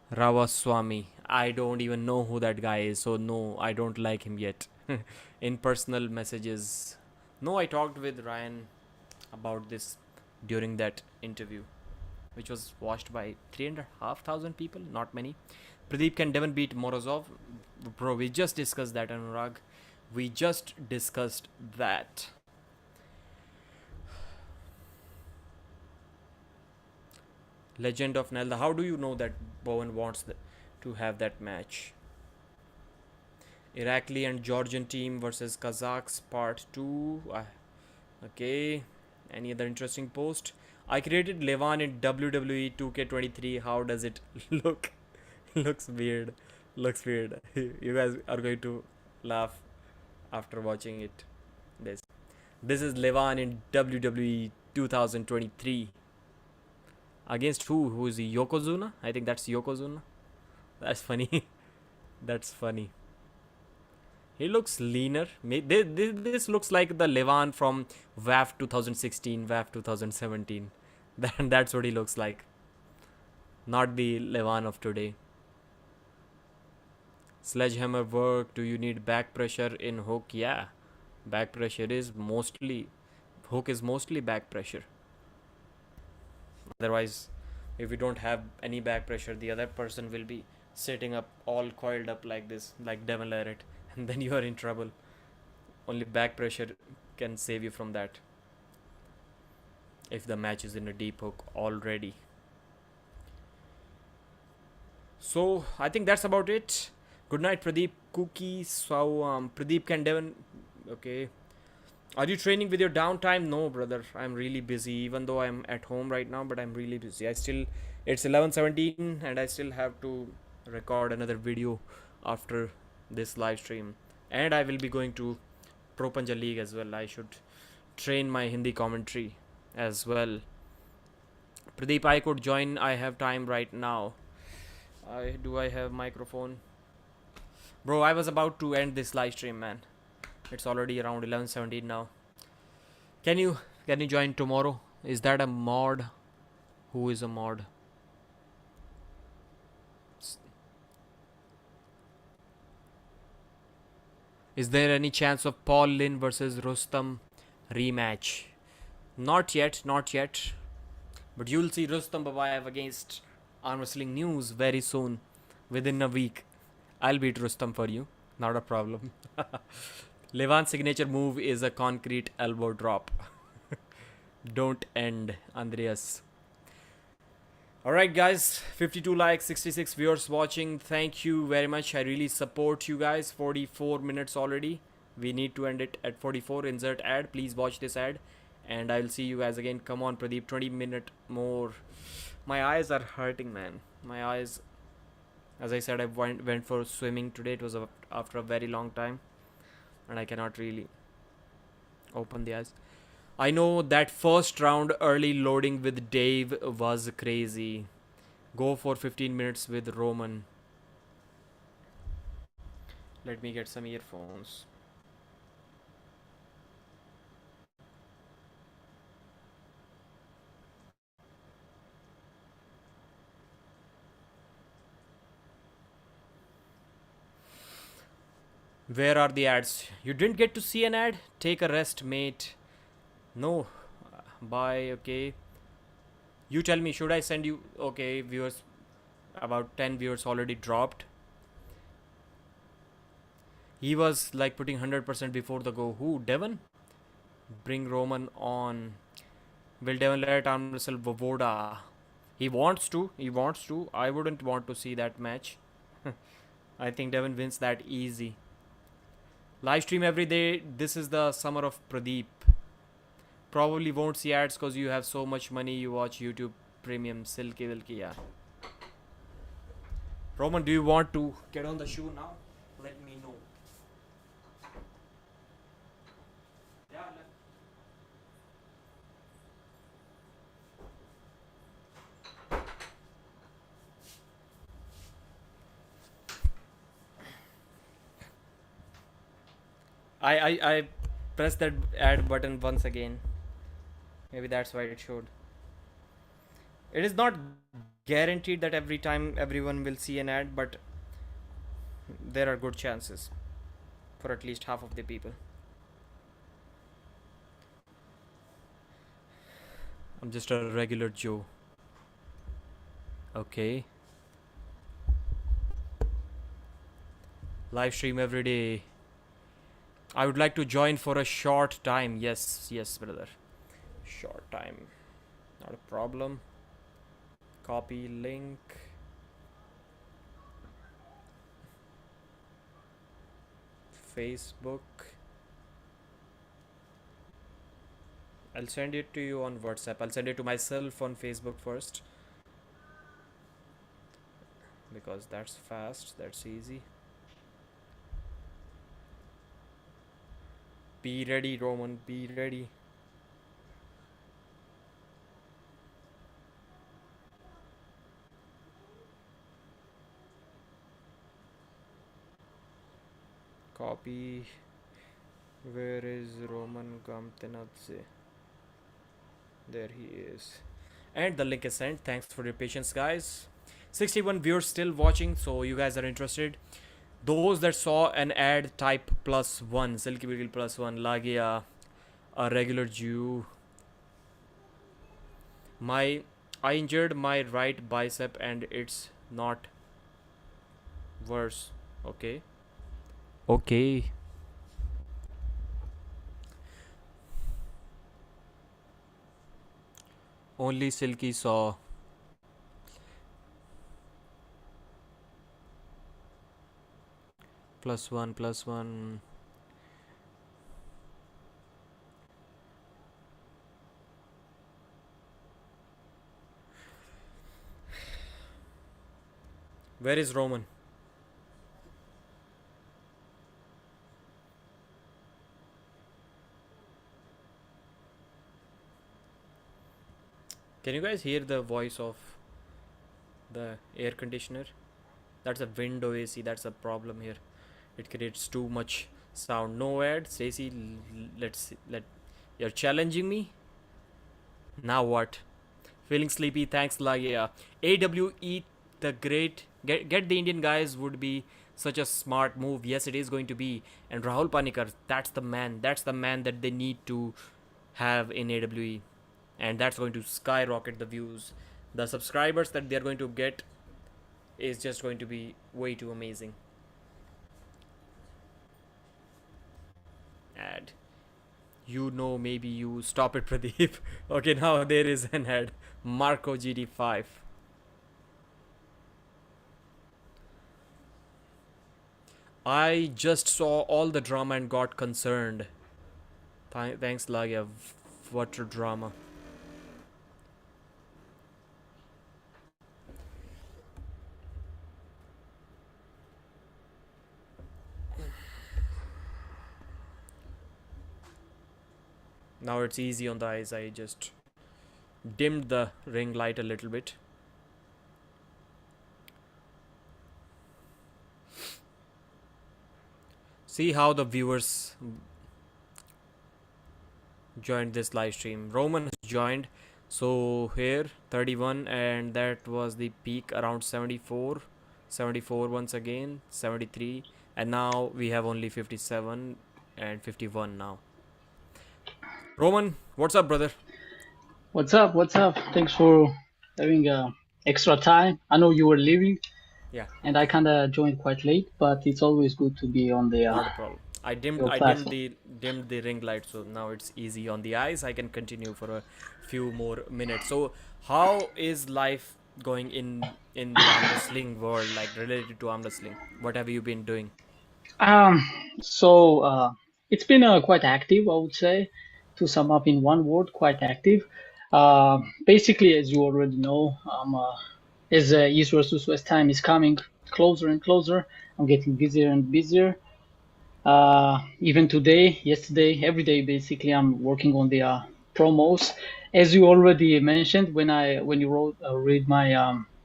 Ramaswamy? I don't even know who that guy is. So no, I don't like him yet. In personal messages. No, I talked with Ryan about this during that interview, which was watched by 3,500 people, not many. Pradeep, can Devon beat Morozov? Bro, we just discussed that, Anurag. We just discussed that. Legend of Nelda. How do you know that Bowen wants to have that match? Iraqi and Georgian team versus Kazakhs part 2. Okay. Any other interesting post? I created Levan in WWE 2K23. How does it look? Looks weird. Looks weird. You guys are going to laugh after watching it. This is Levan in WWE 2023. Against who? Who is he? Yokozuna? I think that's Yokozuna. That's funny. That's funny. He looks leaner. This looks like the Levan from WAF 2016, WAF 2017. That's what he looks like. Not the Levan of today. Sledgehammer work. Do you need back pressure in hook? Yeah. Back pressure is mostly... Hook is mostly back pressure. Otherwise, if you don't have any back pressure, the other person will be sitting up all coiled up like this, like Devon Larrett. And then you are in trouble. Only back pressure can save you from that. If the match is in a deep hook already. So, I think that's about it. Good night, Pradeep. Cookie. So, Pradeep, can Devon... Okay. Are you training with your downtime? No, brother. I'm really busy. Even though I'm at home right now, but I'm really busy. It's 11:17 and I still have to record another video after this live stream. And I will be going to Pro Panja League as well. I should train my Hindi commentary as well. Pradeep, I could join. I have time right now. Do I have microphone? Bro, I was about to end this live stream, man. It's already around 11:17 now. Can you join tomorrow? Is that a mod? Who is a mod? Is there any chance of Paul Lynn versus Rustam rematch? Not yet, not yet. But you'll see Rustam Babayev against Armwrestling News very soon. Within a week. I'll beat Rustam for you. Not a problem. Levan's signature move is a concrete elbow drop. Don't end, Andreas. Alright guys, 52 likes, 66 viewers watching. Thank you very much. I really support you guys. 44 minutes already. We need to end it at 44. Insert ad. Please watch this ad. And I'll see you guys again. Come on, Pradeep. 20 minutes more. My eyes are hurting, man. My eyes... As I said, I went for swimming today. It was after a very long time. And I cannot really open the eyes. I know that first round early loading with Dave was crazy. Go for 15 minutes with Roman. Let me get some earphones. Where are the ads? You didn't get to see an ad? Take a rest, mate. No. Bye, okay. You tell me, should I send you? Okay, viewers, about 10 viewers already dropped. He was like putting 100% before the go. Who? Devon? Bring Roman on. Will Devon let arm wrestle Vovoda? He wants to. He wants to. I wouldn't want to see that match. I think Devon wins that easy. Live stream every day. This is the summer of Pradeep. Probably won't see ads because you have so much money. You watch YouTube Premium. Silky Wilky, yeah. Roman, do you want to get on the shoe now? Let me know. Yeah, I pressed that add button once again. Maybe that's why it showed. It is not guaranteed that every time everyone will see an ad, but there are good chances for at least half of the people. I'm just a regular Joe. Okay. Live stream every day. I would like to join for a short time. Yes, yes, brother. Short time. Not a problem. Copy link. Facebook. I'll send it to you on WhatsApp. I'll send it to myself on Facebook first. Because that's fast, that's easy. Be ready, Roman, be ready. Copy. Where is Roman Gamtenadze? There he is. And the link is sent. Thanks for your patience, guys. 61 viewers still watching, so you guys are interested. Those that saw an ad type +1, Silky Beagle +1, Lagia, a regular Jew. I injured my right bicep and it's not worse. Okay. Okay. Only Silky saw. +1. Where is Roman? Can you guys hear the voice of the air conditioner? That's a window AC. That's a problem here. It creates too much sound. No ad. Stacy, let's see, you're challenging me. Now what? Feeling sleepy. Thanks, Lagia. AWE the great. Get the Indian guys would be such a smart move. Yes, it is going to be. And Rahul Panikar, that's the man. That's the man that they need to have in AWE. And that's going to skyrocket the views. The subscribers that they're going to get is just going to be way too amazing. Ad. You know, maybe you stop it, Pradeep. Okay, now there is an ad. Marco GD5. I just saw all the drama and got concerned. Thanks, Lagia. What a drama. Now it's easy on the eyes. I just dimmed the ring light a little bit. See how the viewers joined this live stream. Roman has joined. So here 31 and that was the peak around 74. 74 once again, 73, and now we have only 57 and 51 now. Roman, what's up, brother? What's up? What's up? Thanks for having extra time. I know you were leaving, Yeah, and I kind of joined quite late, but it's always good to be on the not a problem. your I dimmed platform. the ring light, so now it's easy on the eyes. I can continue for a few more minutes. So how is life going in the arm wrestling world, like related to arm wrestling? What have you been doing? Um, so it's been quite active, I would say, to sum up in one word, quite active. Basically, as you already know, as East versus West time is coming closer and closer, I'm getting busier and busier. Even today, yesterday, every day basically, I'm working on the promos. As you already mentioned, when you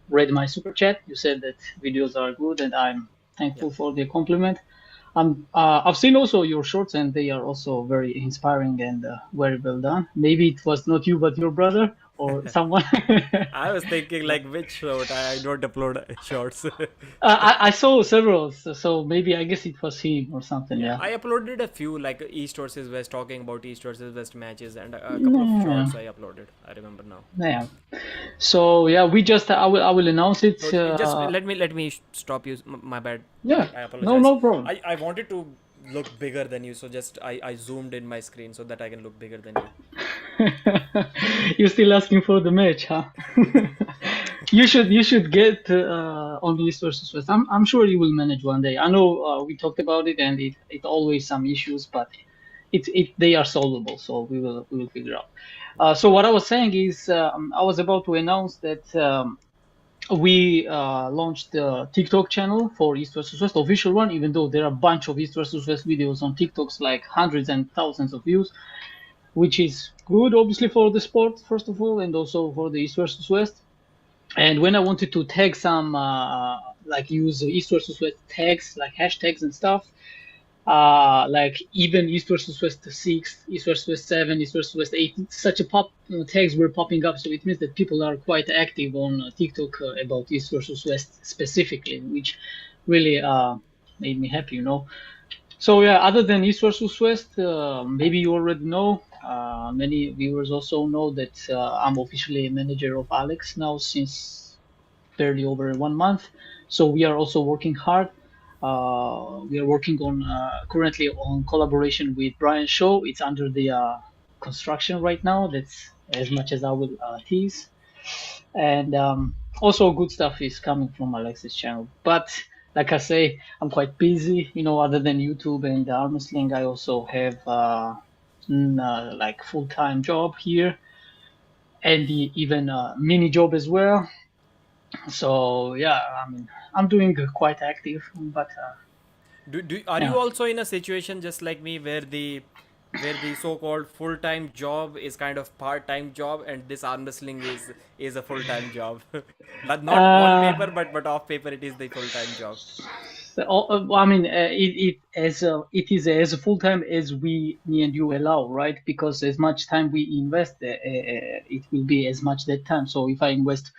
read my super chat, you said that videos are good, and I'm Yeah. thankful for the compliment. I've seen also your shorts, and they are also very inspiring and very well done. Maybe it was not you, but your brother or someone. I was thinking like which short. I don't upload shorts. I saw several, so maybe I guess it was him or something. Yeah, Yeah. I uploaded a few like East versus West, talking about East versus West matches, and a couple of Yeah. shorts I uploaded. I remember now. Yeah. So yeah, we just I will announce it. So just let me stop you. My bad. Yeah, I no, apologize. no problem. I wanted to look bigger than you, so just I zoomed in my screen so that I can look bigger than you. You're still asking for the match, huh? You should get on the East versus West. I'm sure you will manage one day. I know we talked about it, and it always some issues, but it they are solvable. So we will figure out. Yeah. So what I was saying is I was about to announce that. We launched the TikTok channel for East vs West, official one, even though there are a bunch of East vs West videos on TikToks, like hundreds and thousands of views, which is good, obviously, for the sport, first of all, and also for the East vs West. And when I wanted to tag some, like use East vs West tags, like hashtags and stuff, like even East versus West 6, East versus West 7, East versus West 8, such a tags were popping up. So it means that people are quite active on TikTok about East versus West specifically, which really made me happy, you know. So yeah, other than East versus West, maybe you already know. Many viewers also know that I'm officially a manager of Alex now since barely over 1 month. So we are also working hard. We are working on currently on collaboration with Brian Shaw. It's under the construction right now. That's as much as I will tease. And also good stuff is coming from Alex's channel. But like I say, I'm quite busy. You know, other than YouTube and Armwrestling, I also have like full-time job here and even mini job as well. So yeah, I mean, I'm doing quite active, but Are you yeah. also in a situation just like me where the so-called full-time job is kind of part-time job, and this arm wrestling is a full-time job? Not on Uh, paper, but off paper it is the full-time job. I mean, it is as full time as me and you allow, right? Because as much time we invest, it will be as much that time. So if I invest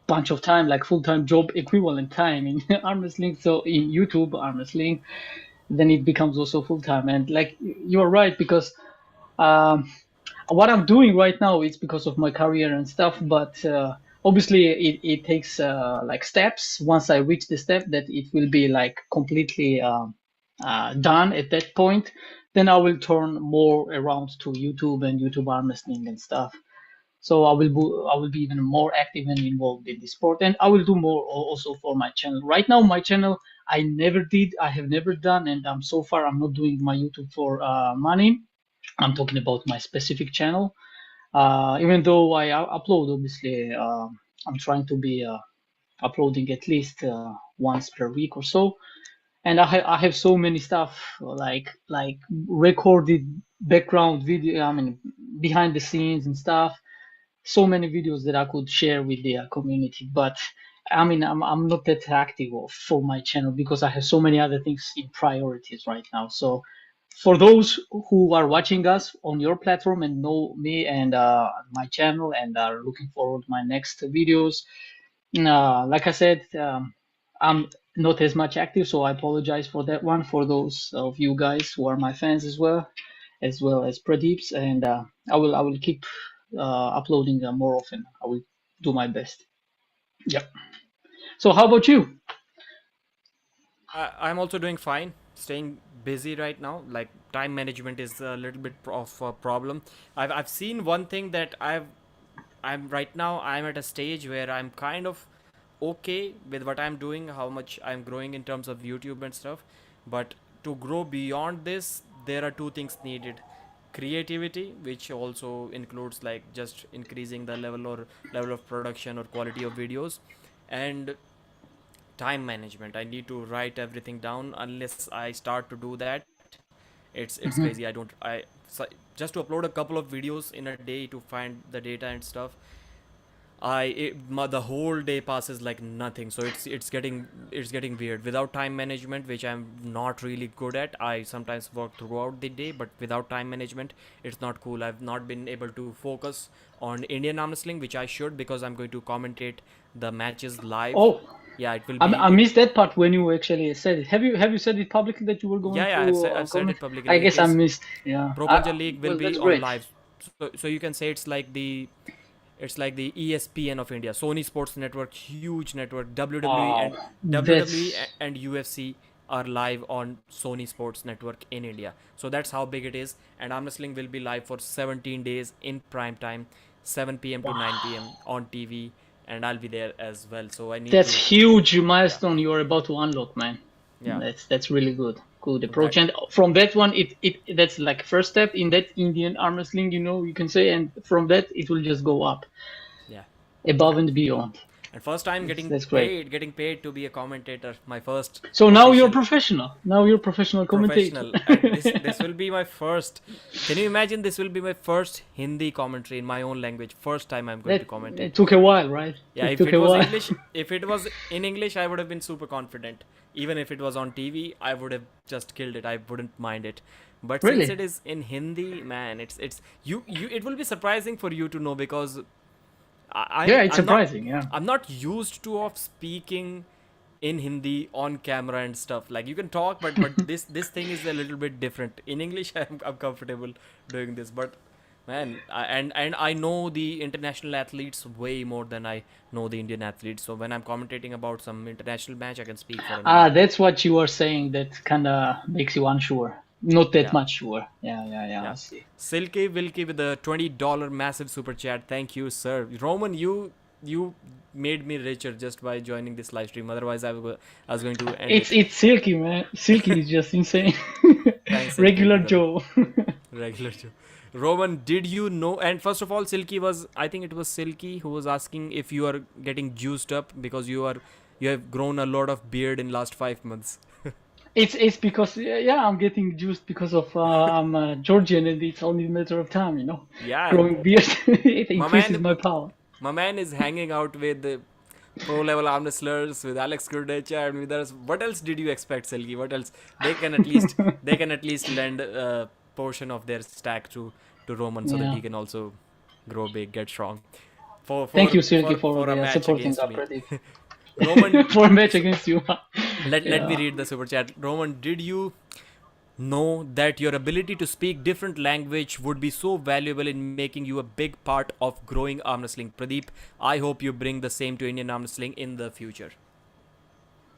bunch of time, like full time job equivalent time in arm wrestling, so in YouTube arm wrestling, then it becomes also full time. And like you're right, because um, what I'm doing right now is because of my career and stuff, but obviously it takes like steps. Once I reach the step that it will be like completely done at that point, then I will turn more around to YouTube and YouTube arm wrestling and stuff. So I will be even more active and involved in the sport, and I will do more also for my channel. Right now, my channel I have never done, and so far I'm not doing my YouTube for money. I'm talking about my specific channel. Even though I upload, obviously, I'm trying to be uploading at least once per week or so. And I have so many stuff like recorded background video. I mean, behind the scenes and stuff. So many videos that I could share with the community. But I mean, I'm not that active for my channel because I have so many other things in priorities right now. So for those who are watching us on your platform and know me and my channel and are looking forward to my next videos, like I said, I'm not as much active, so I apologize for that one. For those of you guys who are my fans as well as Pradeep's, and I will keep uploading more often. I will do my best. Yeah. So how about you? I'm also doing fine, staying busy right now. Like time management is a little bit of a problem. I've seen one thing that I'm right now. I'm at a stage where I'm kind of okay with what I'm doing, how much I'm growing in terms of YouTube and stuff. But to grow beyond this, there are two things needed: creativity, which also includes like just increasing the level of production or quality of videos, and time management. I need to write everything down. Unless I start to do that, it's crazy. I Mhm. don't I so just to upload a couple of videos in a day to find the data and stuff. The whole day passes like nothing. So it's getting weird without time management, which I'm not really good at. I sometimes work throughout the day, but without time management, it's not cool. I've not been able to focus on Indian arm wrestling, which I should, because I'm going to commentate the matches live. Oh, Yeah, it will I be. missed that part when you actually said it. Have you said it publicly that you were going Yeah, to I've said comment? it I publicly. It guess I is missed. Yeah. Pro Puncher League will Well, be that's on great. live. So you can say it's like the ESPN of India. Sony Sports Network, huge network. Wow, WWE that's and UFC are live on Sony Sports Network in India. So that's how big it is. And arm wrestling will be live for 17 days in prime time, 7 p.m. to 9 p.m. wow. on TV, and I'll be there as well. So I need That's to, huge yeah, milestone you're about to unlock, man. yeah. That's really good. Good So that, approach. And from that one, it that's like first step in that Indian arm wrestling, you can say, and from that it will just go up yeah. above and beyond. And first time That's great. getting paid to be a commentator. My first So now you're official professional. Now you're a professional commentator. professional, and this will be my first. Can you imagine? This will be my first Hindi commentary in my own language. First time I'm going to That commentate. it took a while, right? Yeah, It if took it a was while. English, if it was in English, I would have been super confident. Even if it was on TV, I would have just killed it. I wouldn't mind it. But since Really? it is in Hindi, man, it's you. It will be surprising for you to know, because Yeah, it's I'm not surprising. Yeah. used to of speaking in Hindi on camera and stuff. Like you can talk, but this thing is a little bit different. In English, I'm comfortable doing this, but man, and I know the international athletes way more than I know the Indian athletes. So when I'm commentating about some international match, I can speak for an Ah, hour. that's what you were saying. That kind of makes you unsure. Not that Yeah. much sure. Yeah, yeah, yeah. I Yeah. see. Silky Wilkie with a $20 massive super chat. Thank you, sir. Roman, you made me richer just by joining this live stream. Otherwise, I was going to end it. It's Silky, man. Silky is just insane. Thanks, Silky, Regular brother. Joe. Regular Joe. Roman, did you know? And first of all, Silky was, I think it was Silky who was asking if you are getting juiced up because you have grown a lot of beard in last 5 months. It's because yeah, I'm getting juiced because of I'm Georgian and it's only a matter of time, Yeah, Growing beard it my increases my man, power. my man is hanging out with the pro level arm wrestlers, with Alex Kurdecha and with others. What else did you expect, Silky? What else? They can at least lend a portion of their stack to Roman so that Yeah. he can also grow big, get strong. For Thank for you, Silky, for for for a the match supporting against up me. Pradeep. Roman, For a match against you. let me Yeah. read the super chat. Roman, did you know that your ability to speak different language would be so valuable in making you a big part of growing arm wrestling? Pradeep, I hope you bring the same to Indian arm wrestling in the future.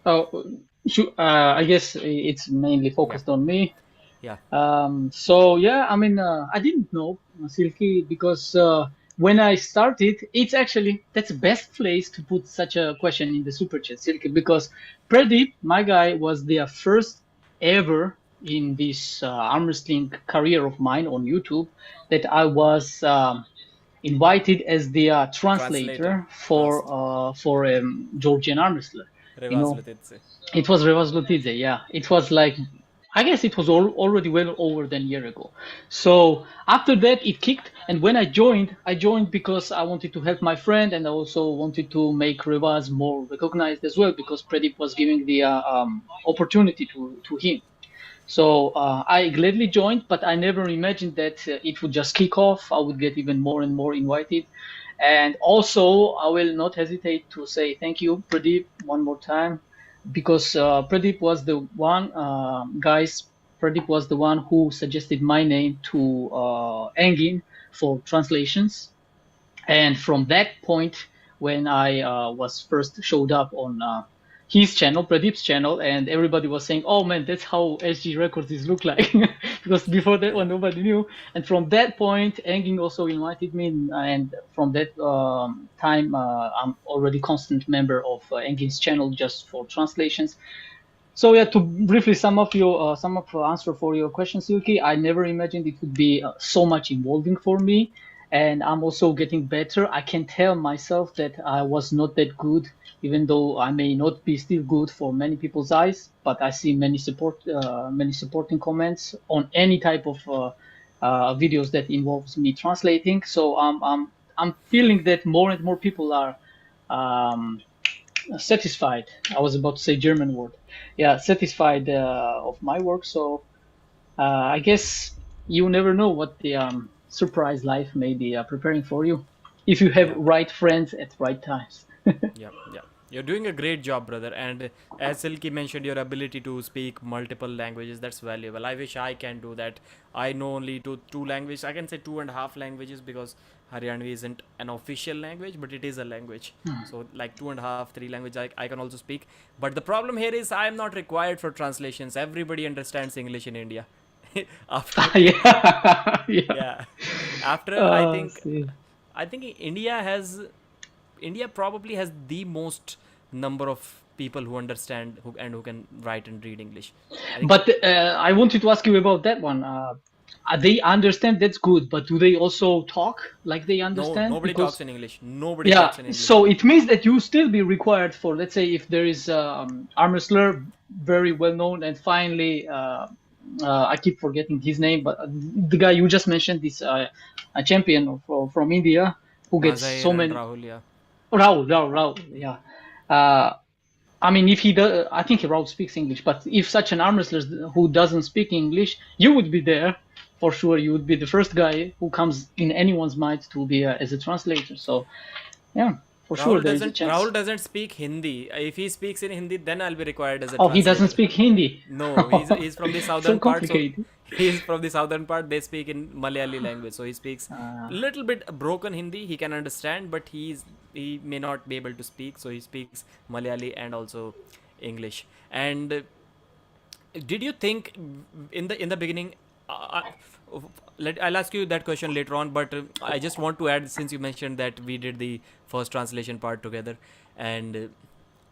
Oh, I guess it's mainly Yeah, focused on me. yeah, So yeah, I mean, I didn't know Silky because when I started, it's actually that's the best place to put such a question in the super chat, Silky, because Pradeep, my guy, was their first ever in this arm wrestling career of mine on YouTube that I was invited as the translator. translator Trust. for Georgian arm wrestler. You Revaz know, Latitse. it was Revaz Lutidze, yeah. It was like, I guess it was already well over than a year ago. So after that, it kicked. And when I joined because I wanted to help my friend and I also wanted to make Revaz more recognized as well because Pradeep was giving the opportunity to him. So I gladly joined, but I never imagined that it would just kick off. I would get even more and more invited. And also, I will not hesitate to say thank you, Pradeep, one more time, because Pradeep was the one, guys, Pradeep was the one who suggested my name to Engin for translations. And from that point, when I was first showed up on his channel, Pradeep's channel, and everybody was saying, "Oh man, that's how SG Records is look like," because before that one nobody knew. And from that point, Engin also invited me, and from that time, I'm already constant member of Engin's channel just for translations. So yeah, to briefly sum up your answer for your question, Silky, I never imagined it would be so much involving for me, and I'm also getting better. I can tell myself that I was not that good, even though I may not be still good for many people's eyes. But I see many supporting comments on any type of videos that involves me translating. So I'm feeling that more and more people are. Um, Satisfied. I was about to say German word. Yeah, satisfied of my work. So I guess you never know what the surprise life may be preparing for you if you have Yeah. right friends at right times. Yeah, yeah. You're doing a great job, brother. And as Silky mentioned, your ability to speak multiple languages, that's valuable. I wish I can do that. I know only two languages. I can say two and a half languages because Haryanvi isn't an official language, but it is a language. So like two and a half, three languages I can also speak. But the problem here is I'm not required for translations. Everybody understands English in India. After Yeah, yeah. yeah, after I think See. India probably has the most number of people who understand who can write and read English. I think But I wanted to ask you about that one. They understand that's good, but do they also talk like they no understand? nobody talks Because in English. Nobody yeah, talks in English so here. it means that you still be required for, let's say, if there is arm wrestler very well known, and finally, I keep forgetting his name, but the guy you just mentioned, this a champion from India who gets so Mazahir and many. Rahul, yeah. Raul, yeah. Uh, I mean, if he does, I think Raul speaks English, but if such an arm wrestler who doesn't speak English, you would be there for sure. You would be the first guy who comes in anyone's mind to be as a translator. So yeah, for sure there is a chance. Rahul doesn't speak Hindi. If he speaks in Hindi, then I'll be required as a Oh, he doesn't translator. speak Hindi. No, he's from the So southern part, so complicated. he's from the southern part. They speak in Malayali language, so he speaks Uh, little bit broken Hindi. He can understand, but he may not be able to speak, so he speaks Malayali and also English. And did you think in the beginning? I'll ask you that question later on, but I just want to add, since you mentioned that we did the first translation part together, and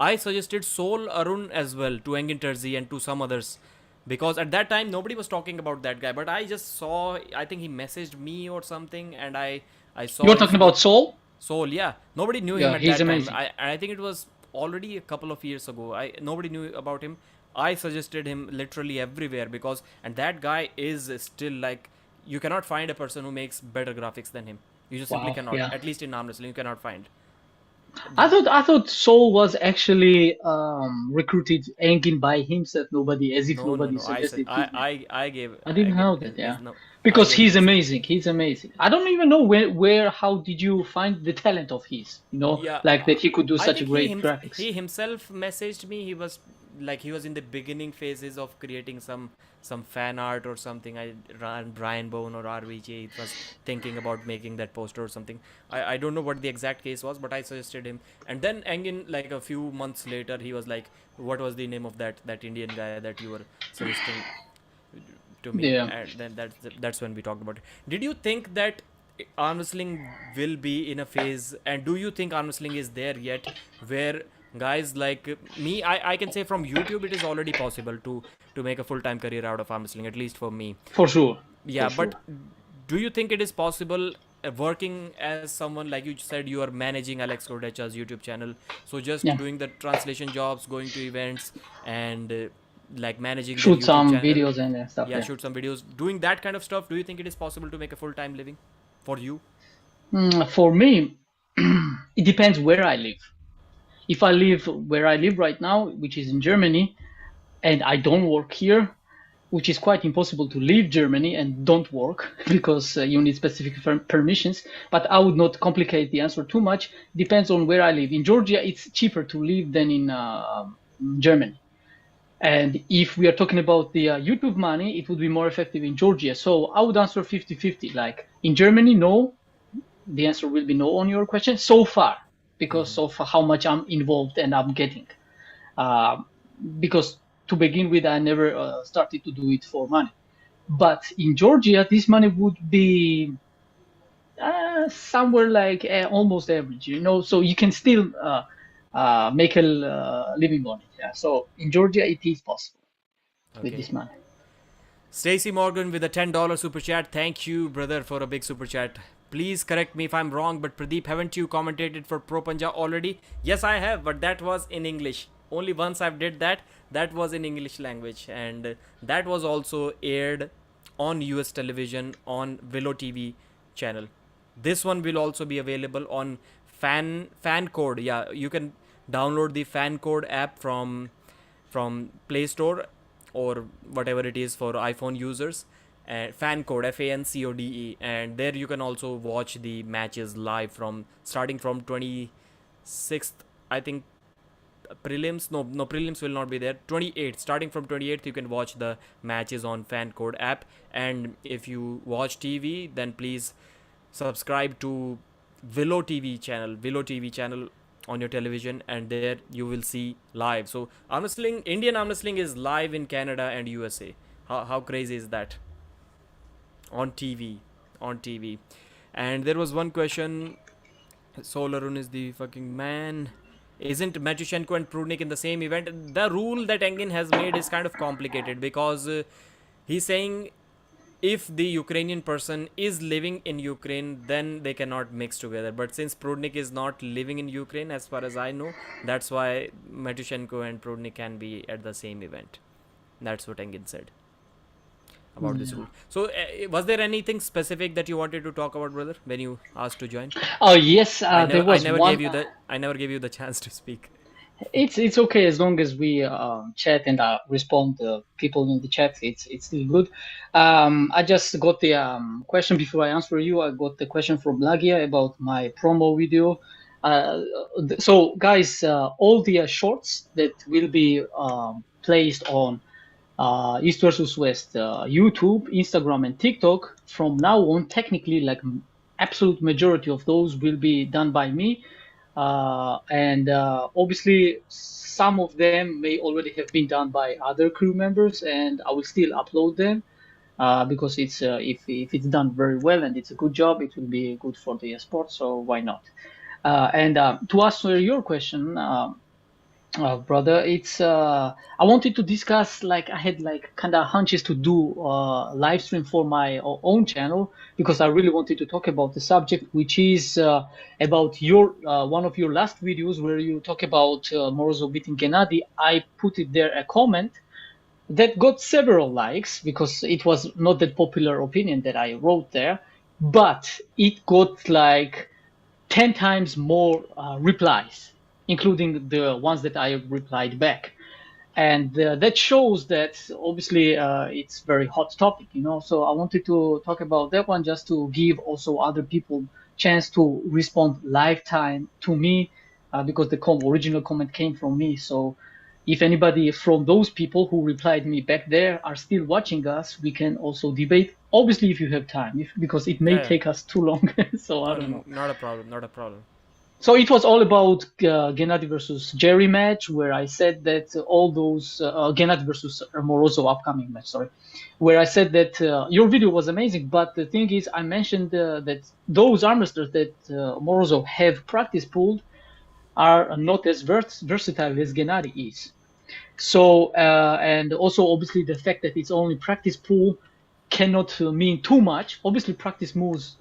I suggested Sol Arun as well to Engin Terzi and to some others, because at that time nobody was talking about that guy, but I just saw, I think he messaged me or something, and I saw you're his talking about Soul? Soul. Yeah, nobody knew him Yeah, at he's that time. amazing. I think it was already a couple of years ago. Nobody knew about him. I suggested him literally everywhere, because and that guy is still like, you cannot find a person who makes better graphics than him. You just simply Wow. cannot. Yeah. At least in arm wrestling, you cannot find. I thought Soul was actually recruited Engin by himself. Nobody, as if No, no, nobody no. suggested his name. I gave I didn't again know that. his Yeah, no. I because gave him he's his name. amazing. He's amazing. I don't even know how did you find the talent of his? Yeah, Like that he could do I such a think he great graphics. he himself messaged me. He was in the beginning phases of creating some fan art or something. Brian Bone or RVJ was thinking about making that poster or something. I don't know what the exact case was, but I suggested him. And then Engin, like a few months later, he was like, "What was the name of that Indian guy that you were suggesting to me?" Yeah. And then that's when we talked about it. Did you think that arm wrestling will be in a phase, and do you think arm wrestling is there yet, where guys like me, I can say from YouTube it is already possible to make a full-time career out of arm wrestling, at least for me. For sure. Yeah, For but sure. do you think it is possible, working as someone, like you said, you are managing Alex Cordecha's YouTube channel, so just Yeah. doing the translation jobs, going to events, and like managing their Shoot YouTube some channel, videos and stuff. yeah, Yeah. shoot some videos, doing that kind of stuff, do you think it is possible to make a full-time living for you? For me, it depends where I live. If I live where I live right now, which is in Germany, and I don't work here, which is quite impossible to leave Germany and don't work because you need specific permissions. But I would not complicate the answer too much. Depends on where I live. In Georgia, it's cheaper to live than in Germany. And if we are talking about the YouTube money, it would be more effective in Georgia. So I would answer 50-50. Like in Germany, no. the answer will be no on your question so far, because of how much I'm involved and I'm getting. Because to begin with, I never started to do it for money. But in Georgia, this money would be somewhere like almost average, so you can still make a living on it. Yeah. So in Georgia, it is possible with Okay. this money. Stacy Morgan with a $10 super chat. Thank you, brother, for a big super chat. Please correct me if I'm wrong, but Pradeep, haven't you commentated for Pro Panja already? Yes, I have, but that was in English. Only once I've did that. That was in English language, and that was also aired on US television on Willow TV channel. This one will also be available on fan code. Yeah, you can download the fan code app from Play Store or whatever it is for iPhone users. And fan code FANCODE, and there you can also watch the matches live from starting from 26th, I think. Prelims, no, prelims will not be there. 28th, starting from 28th, you can watch the matches on fan code app. And if you watch TV, then please subscribe to Willow TV channel on your television, and there you will see live. So Indian arm wrestling is live in Canada and USA. How crazy is that? On TV. And there was one question. Solarun is the fucking man. Isn't Matushenko and Prudnik in the same event? The rule that Engin has made is kind of complicated, because he's saying if the Ukrainian person is living in Ukraine, then they cannot mix together. But since Prudnik is not living in Ukraine, as far as I know, that's why Matushenko and Prudnik can be at the same event. That's what Engin said about this rule. So, was there anything specific that you wanted to talk about, brother, when you asked to join? Oh yes, there was I never one. gave you the chance to speak. It's okay as long as we chat and respond to people in the chat. It's still good. I just got the question before I answer you. I got the question from Lagia about my promo video. So guys, all the shorts that will be placed on East versus West, YouTube, Instagram, and TikTok from now on, technically, like absolute majority of those will be done by me. And obviously, some of them may already have been done by other crew members, and I will still upload them because it's if it's done very well and it's a good job, it will be good for the sport. So why not? And to answer your question, brother, it's I wanted to discuss, like I had like kind of hunches to do live stream for my own channel, because I really wanted to talk about the subject, which is about your one of your last videos where you talk about Morozov beating Gennady. I put it there a comment that got several likes because it was not that popular opinion that I wrote there, but it got like 10 times more replies, including the ones that I replied back. And that shows that obviously it's very hot topic, So I wanted to talk about that one just to give also other people chance to respond lifetime to me, because the original comment came from me. So if anybody from those people who replied me back there are still watching us, we can also debate. Obviously, if you have time, because it may take us too long. So I don't know. Not a problem. So it was all about Gennady versus Jerry match, where I said that all those Gennady versus Morozov upcoming match, sorry, where I said that your video was amazing, but the thing is, I mentioned that those arm wrestlers that Morozov have practice pulled are not as versatile as Gennady is. So and also obviously the fact that it's only practice pull cannot mean too much. Obviously, practice pulls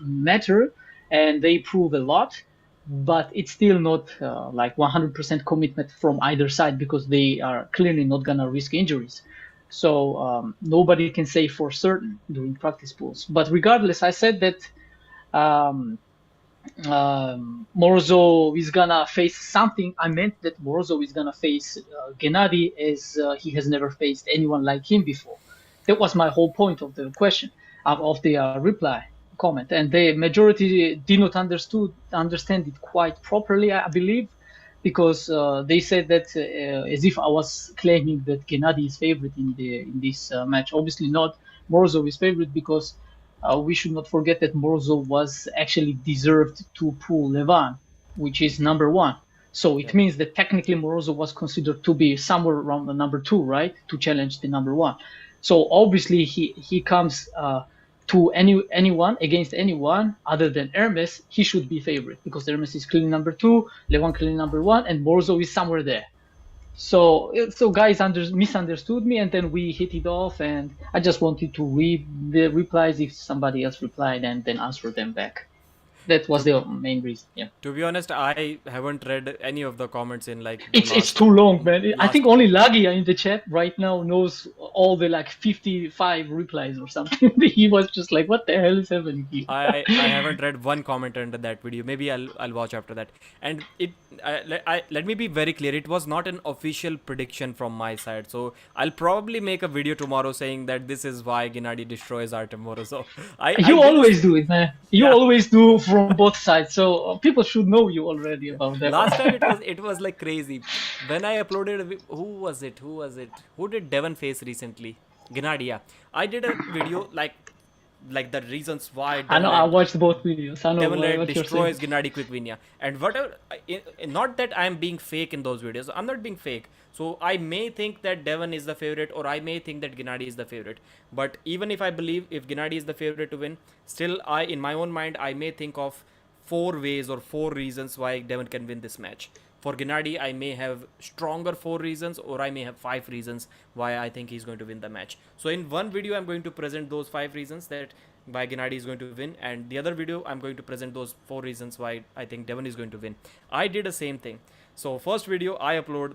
matter, and they prove a lot, but it's still not like 100% commitment from either side, because they are clearly not gonna risk injuries. So nobody can say for certain doing practice pulls. But regardless, I said that Morozov is gonna face something. I meant that Morozov is gonna face Gennady, as he has never faced anyone like him before. That was my whole point of the question, of the reply comment, and the majority did not understand it quite properly, I believe, because they said that as if I was claiming that Gennady is favorite in this match. Obviously not. Morozov is favorite because we should not forget that Morozov was actually deserved to pull Levan, which is number one. So it means that technically Morozov was considered to be somewhere around the number two, right, to challenge the number one. So obviously he comes to anyone against anyone other than Hermes, he should be favorite because Hermes is clearly number two, Levan clearly number one, and Morozov is somewhere there. So guys misunderstood me, and then we hit it off, and I just wanted to read the replies if somebody else replied, and then answer them back. That was the main reason. Yeah. To be honest, I haven't read any of the comments in like It's too long, man. I think only Lagia in the chat right now knows all the like 55 replies or something. He was just like, "What the hell is happening here?" I haven't read one comment under that video. Maybe I'll watch after that. And let me be very clear. It was not an official prediction from my side. So I'll probably make a video tomorrow saying that this is why Gennady destroys Artem Morozov. You always do it, man. You Yeah. always do from both sides. So people should know you already about that. Last time it was like crazy. When I uploaded, who was it? Who did Devon face recently? Gennady. Yeah. I did a video like the reasons why I know. I watched both videos. I know Devon what you're destroys saying. Gennady Quickvinia. And whatever, not that I'm being fake in those videos. I'm not being fake. So I may think that Devon is the favorite, or I may think that Gennady is the favorite. But even if I believe if Gennady is the favorite to win, still in my own mind, I may think of 4 ways or 4 reasons why Devon can win this match. For Gennady, I may have stronger 4 reasons, or I may have 5 reasons why I think he's going to win the match. So in one video, I'm going to present those 5 reasons that why Gennady is going to win, and the other video, I'm going to present those 4 reasons why I think Devon is going to win. I did the same thing. So first video I upload,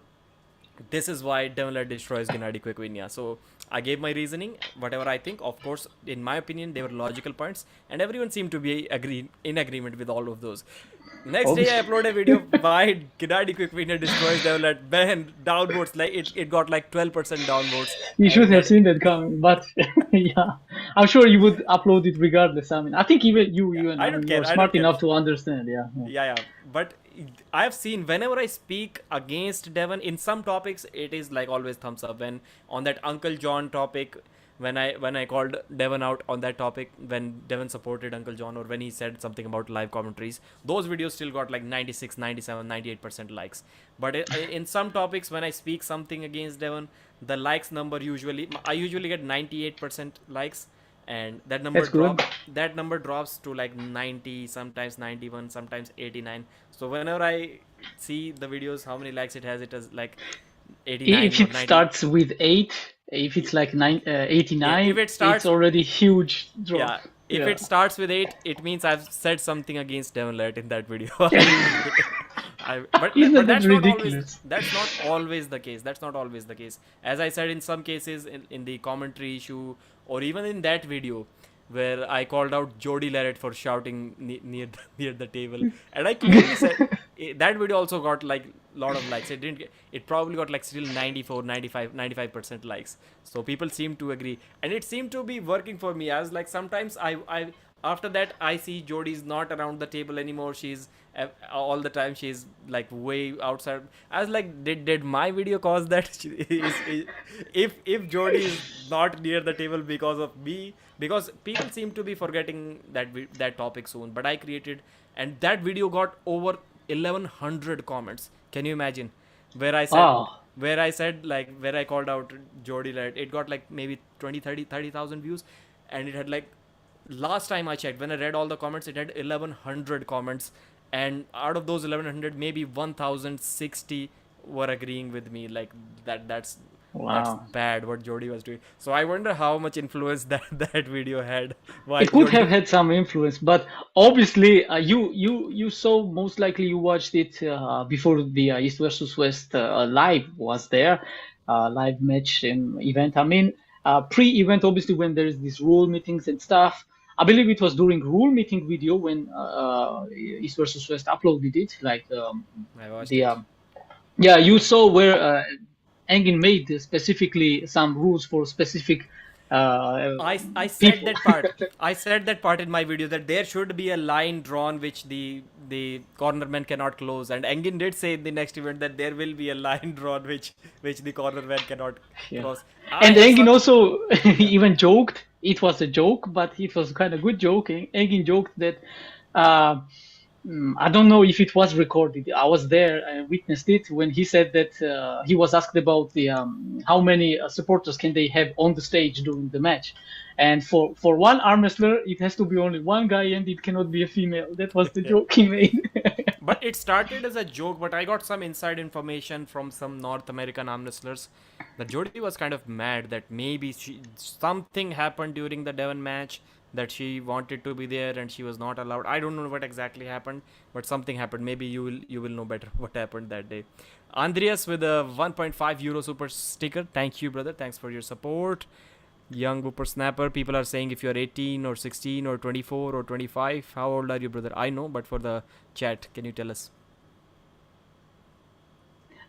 this is why Devon destroys Gennady Quickvinia. So I gave my reasoning, whatever I think. Of course, in my opinion, they were logical points, and everyone seemed to be in agreement with all of those. Next day, I upload a video why Gennady Quickvinia destroys Devon. Man, downvotes, like it got like 12% downvotes. You should have seen that coming, but yeah, I'm sure you would upload it regardless. I mean, I think even you and I don't care. you're smart enough to understand. Yeah. Yeah. But I've seen whenever I speak against Devon in some topics, it is like always thumbs up. When on that Uncle John topic, when I called Devon out on that topic, when Devon supported Uncle John, or when he said something about live commentaries, those videos still got like 96, 97, 98% likes. But in some topics, when I speak something against Devon, the likes number I usually get 98% likes, and that number drops to like 90, sometimes 91, sometimes 89. So whenever I see the videos how many likes it has like 89 If or it 90. starts with 8, if it's like 89, if it starts, it's already huge drop. yeah, if it starts with 8, it means I've said something against Devon in that video. But Isn't that that's ridiculous? that's not always the case. That's not always the case. As I said, in some cases, in the commentary issue, or even in that video where I called out Jody Larrett for shouting near the table, and I clearly said that video also got like a lot of likes. It probably got like still 94, 95% likes. So people seem to agree, and it seemed to be working for me. I was like, sometimes I after that I see Jody's not around the table anymore. She's all the time she's like way outside. I was like, did my video cause that? If Jody is not near the table because of me, because people seem to be forgetting that topic soon. But I created, and that video got over 1100 comments. Can you imagine? Where I said where I called out Jody Light, it got like maybe 20, 30,000 views, and it had like, last time I checked, when I read all the comments, it had 1100 comments, and out of those 1100, maybe 1060 were agreeing with me. Like that's bad what Jody was doing. So I wonder how much influence that video had. It could have had some influence, but obviously you saw, most likely you watched it before the East versus West live was there, live match event. I mean, pre-event, obviously, when there is these rule meetings and stuff. I believe it was during rule meeting video when East versus West uploaded it. Like I watched it. Yeah, you saw where Engin made specifically some rules for specific. I said that part. I said that part in my video, that there should be a line drawn which the cornerman cannot close, and Engin did say in the next event that there will be a line drawn which the cornerman cannot cross. And Engin also even joked it was a joke, but it was kind of good joke. Engin joked that uh, I don't know if it was recorded. I was there and witnessed it when he said that he was asked about the how many supporters can they have on the stage during the match, and for one arm wrestler it has to be only one guy and it cannot be a female. That was the joke he made. But it started as a joke, but I got some inside information from some North American arm wrestlers that Jody was kind of mad that maybe something happened during the Devon match, that she wanted to be there and she was not allowed. I don't know what exactly happened, but something happened. Maybe you will know better what happened that day. Andreas with a 1.5 euro super sticker. Thank you, brother. Thanks for your support. Young whippersnapper. People are saying if you're 18 or 16 or 24 or 25. How old are you, brother? I know, but for the chat, can you tell us?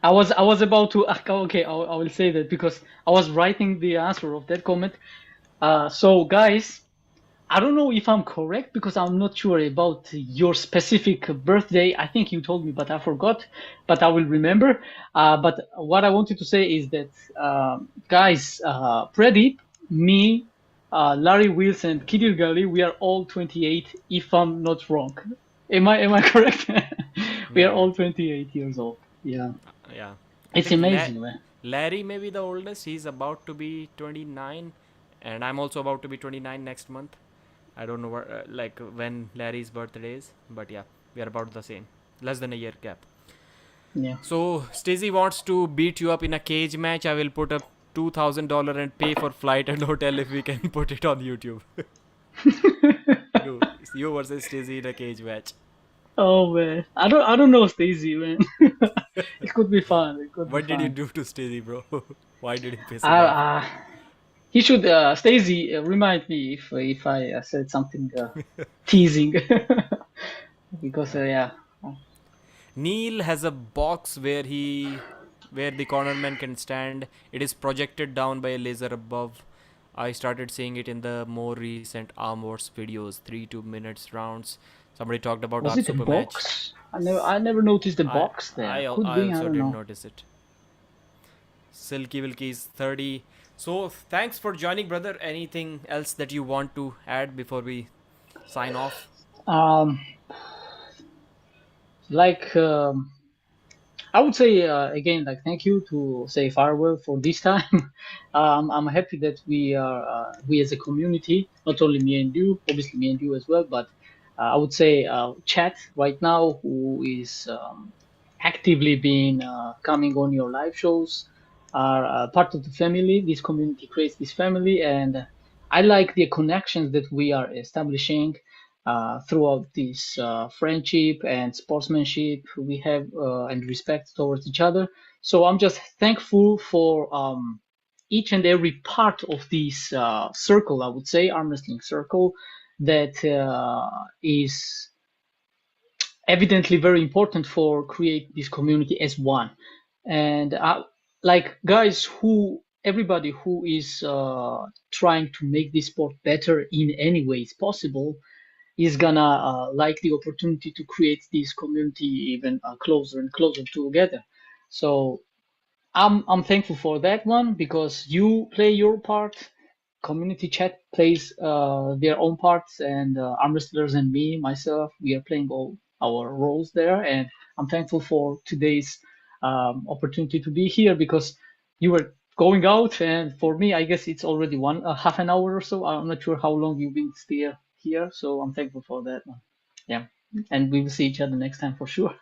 I was about to okay, I will say that because I was writing the answer of that comment. So guys, I don't know if I'm correct because I'm not sure about your specific birthday. I think you told me, but I forgot. But I will remember. But what I wanted to say is that, guys, Pradeep, me, Larry Wills, and Kidir Gali, we are all 28. If I'm not wrong, am I correct? We are Yeah. all 28 years old. Yeah, Yeah. I it's think amazing, man. Larry may be the oldest. He's about to be 29, and I'm also about to be 29 next month. I don't know what, like when Larry's birthday is, but yeah, we are about the same. Less than a year gap. Yeah. So Stacey wants to beat you up in a cage match. I will put up $2,000 and pay for flight and hotel if we can put it on YouTube. you, you versus Stacey in a cage match. Oh man, I don't know, Stacey, man. It could be fun. It could be What did you fun. do to Stacey, bro? Why did he piss him off? Uh, he should, Stacey, remind me if I said something teasing, because yeah. Neil has a box where the cornerman can stand. It is projected down by a laser above. I started seeing it in the more recent Arm Wars videos, 3 2 minutes rounds. Somebody talked about Was our it a super match. box? I never noticed the I box there. I Could I be, I also don't didn't know. notice it. Silky Wilky is 30. So thanks for joining, brother. Anything else that you want to add before we sign off? Um, like I would say again, like thank you to say farewell for this time. I'm happy that we as a community, not only me and you, obviously me and you as well, but I would say chat right now who is actively being coming on your live shows are part of the family. This community creates this family, and I like the connections that we are establishing throughout this friendship and sportsmanship we have and respect towards each other. So I'm just thankful for each and every part of this circle, I would say, arm wrestling circle, that is evidently very important for create this community as one. And like guys who everybody who is trying to make this sport better in any ways possible is gonna like the opportunity to create this community even closer and closer together. So I'm thankful for that one because you play your part, community chat plays their own parts, and arm wrestlers and me myself we are playing all our roles there, and I'm thankful for today's opportunity to be here because you were going out, and for me I guess it's already one half an hour or so. I'm not sure how long you've been still here, so I'm thankful for that one. Yeah, and we will see each other next time for sure.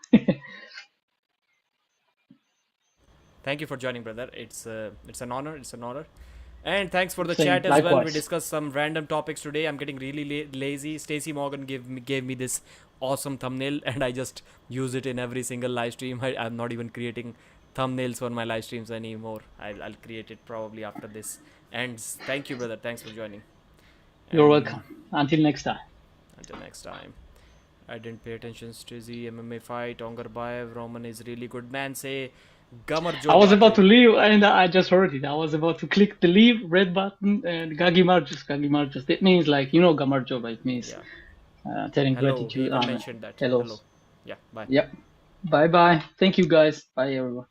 Thank you for joining, brother. It's an honor. It's an honor. And thanks for the Same, chat as well. We likewise. discussed some random topics today. I'm getting really lazy. Stacey Morgan gave me this awesome thumbnail, and I just use it in every single live stream. I'm not even creating thumbnails for my live streams anymore. I'll create it probably after this. And thank you, brother. Thanks for joining. You're And welcome. Until next time. until next time. I didn't pay attention to the MMA fight. Ongarbayev, Roman is really good. Man, say Gamar I was about to Jogate. leave and I just heard it. I was about to click the leave red button and Gagi Marjus, Gagi Marjus. That means like, you know, Gamarjo, right? It means Yeah. telling Hello. He gratitude. even mentioned that. Hello. Hello. Yeah. Bye. Yep. Bye bye. Thank you guys. Bye everyone.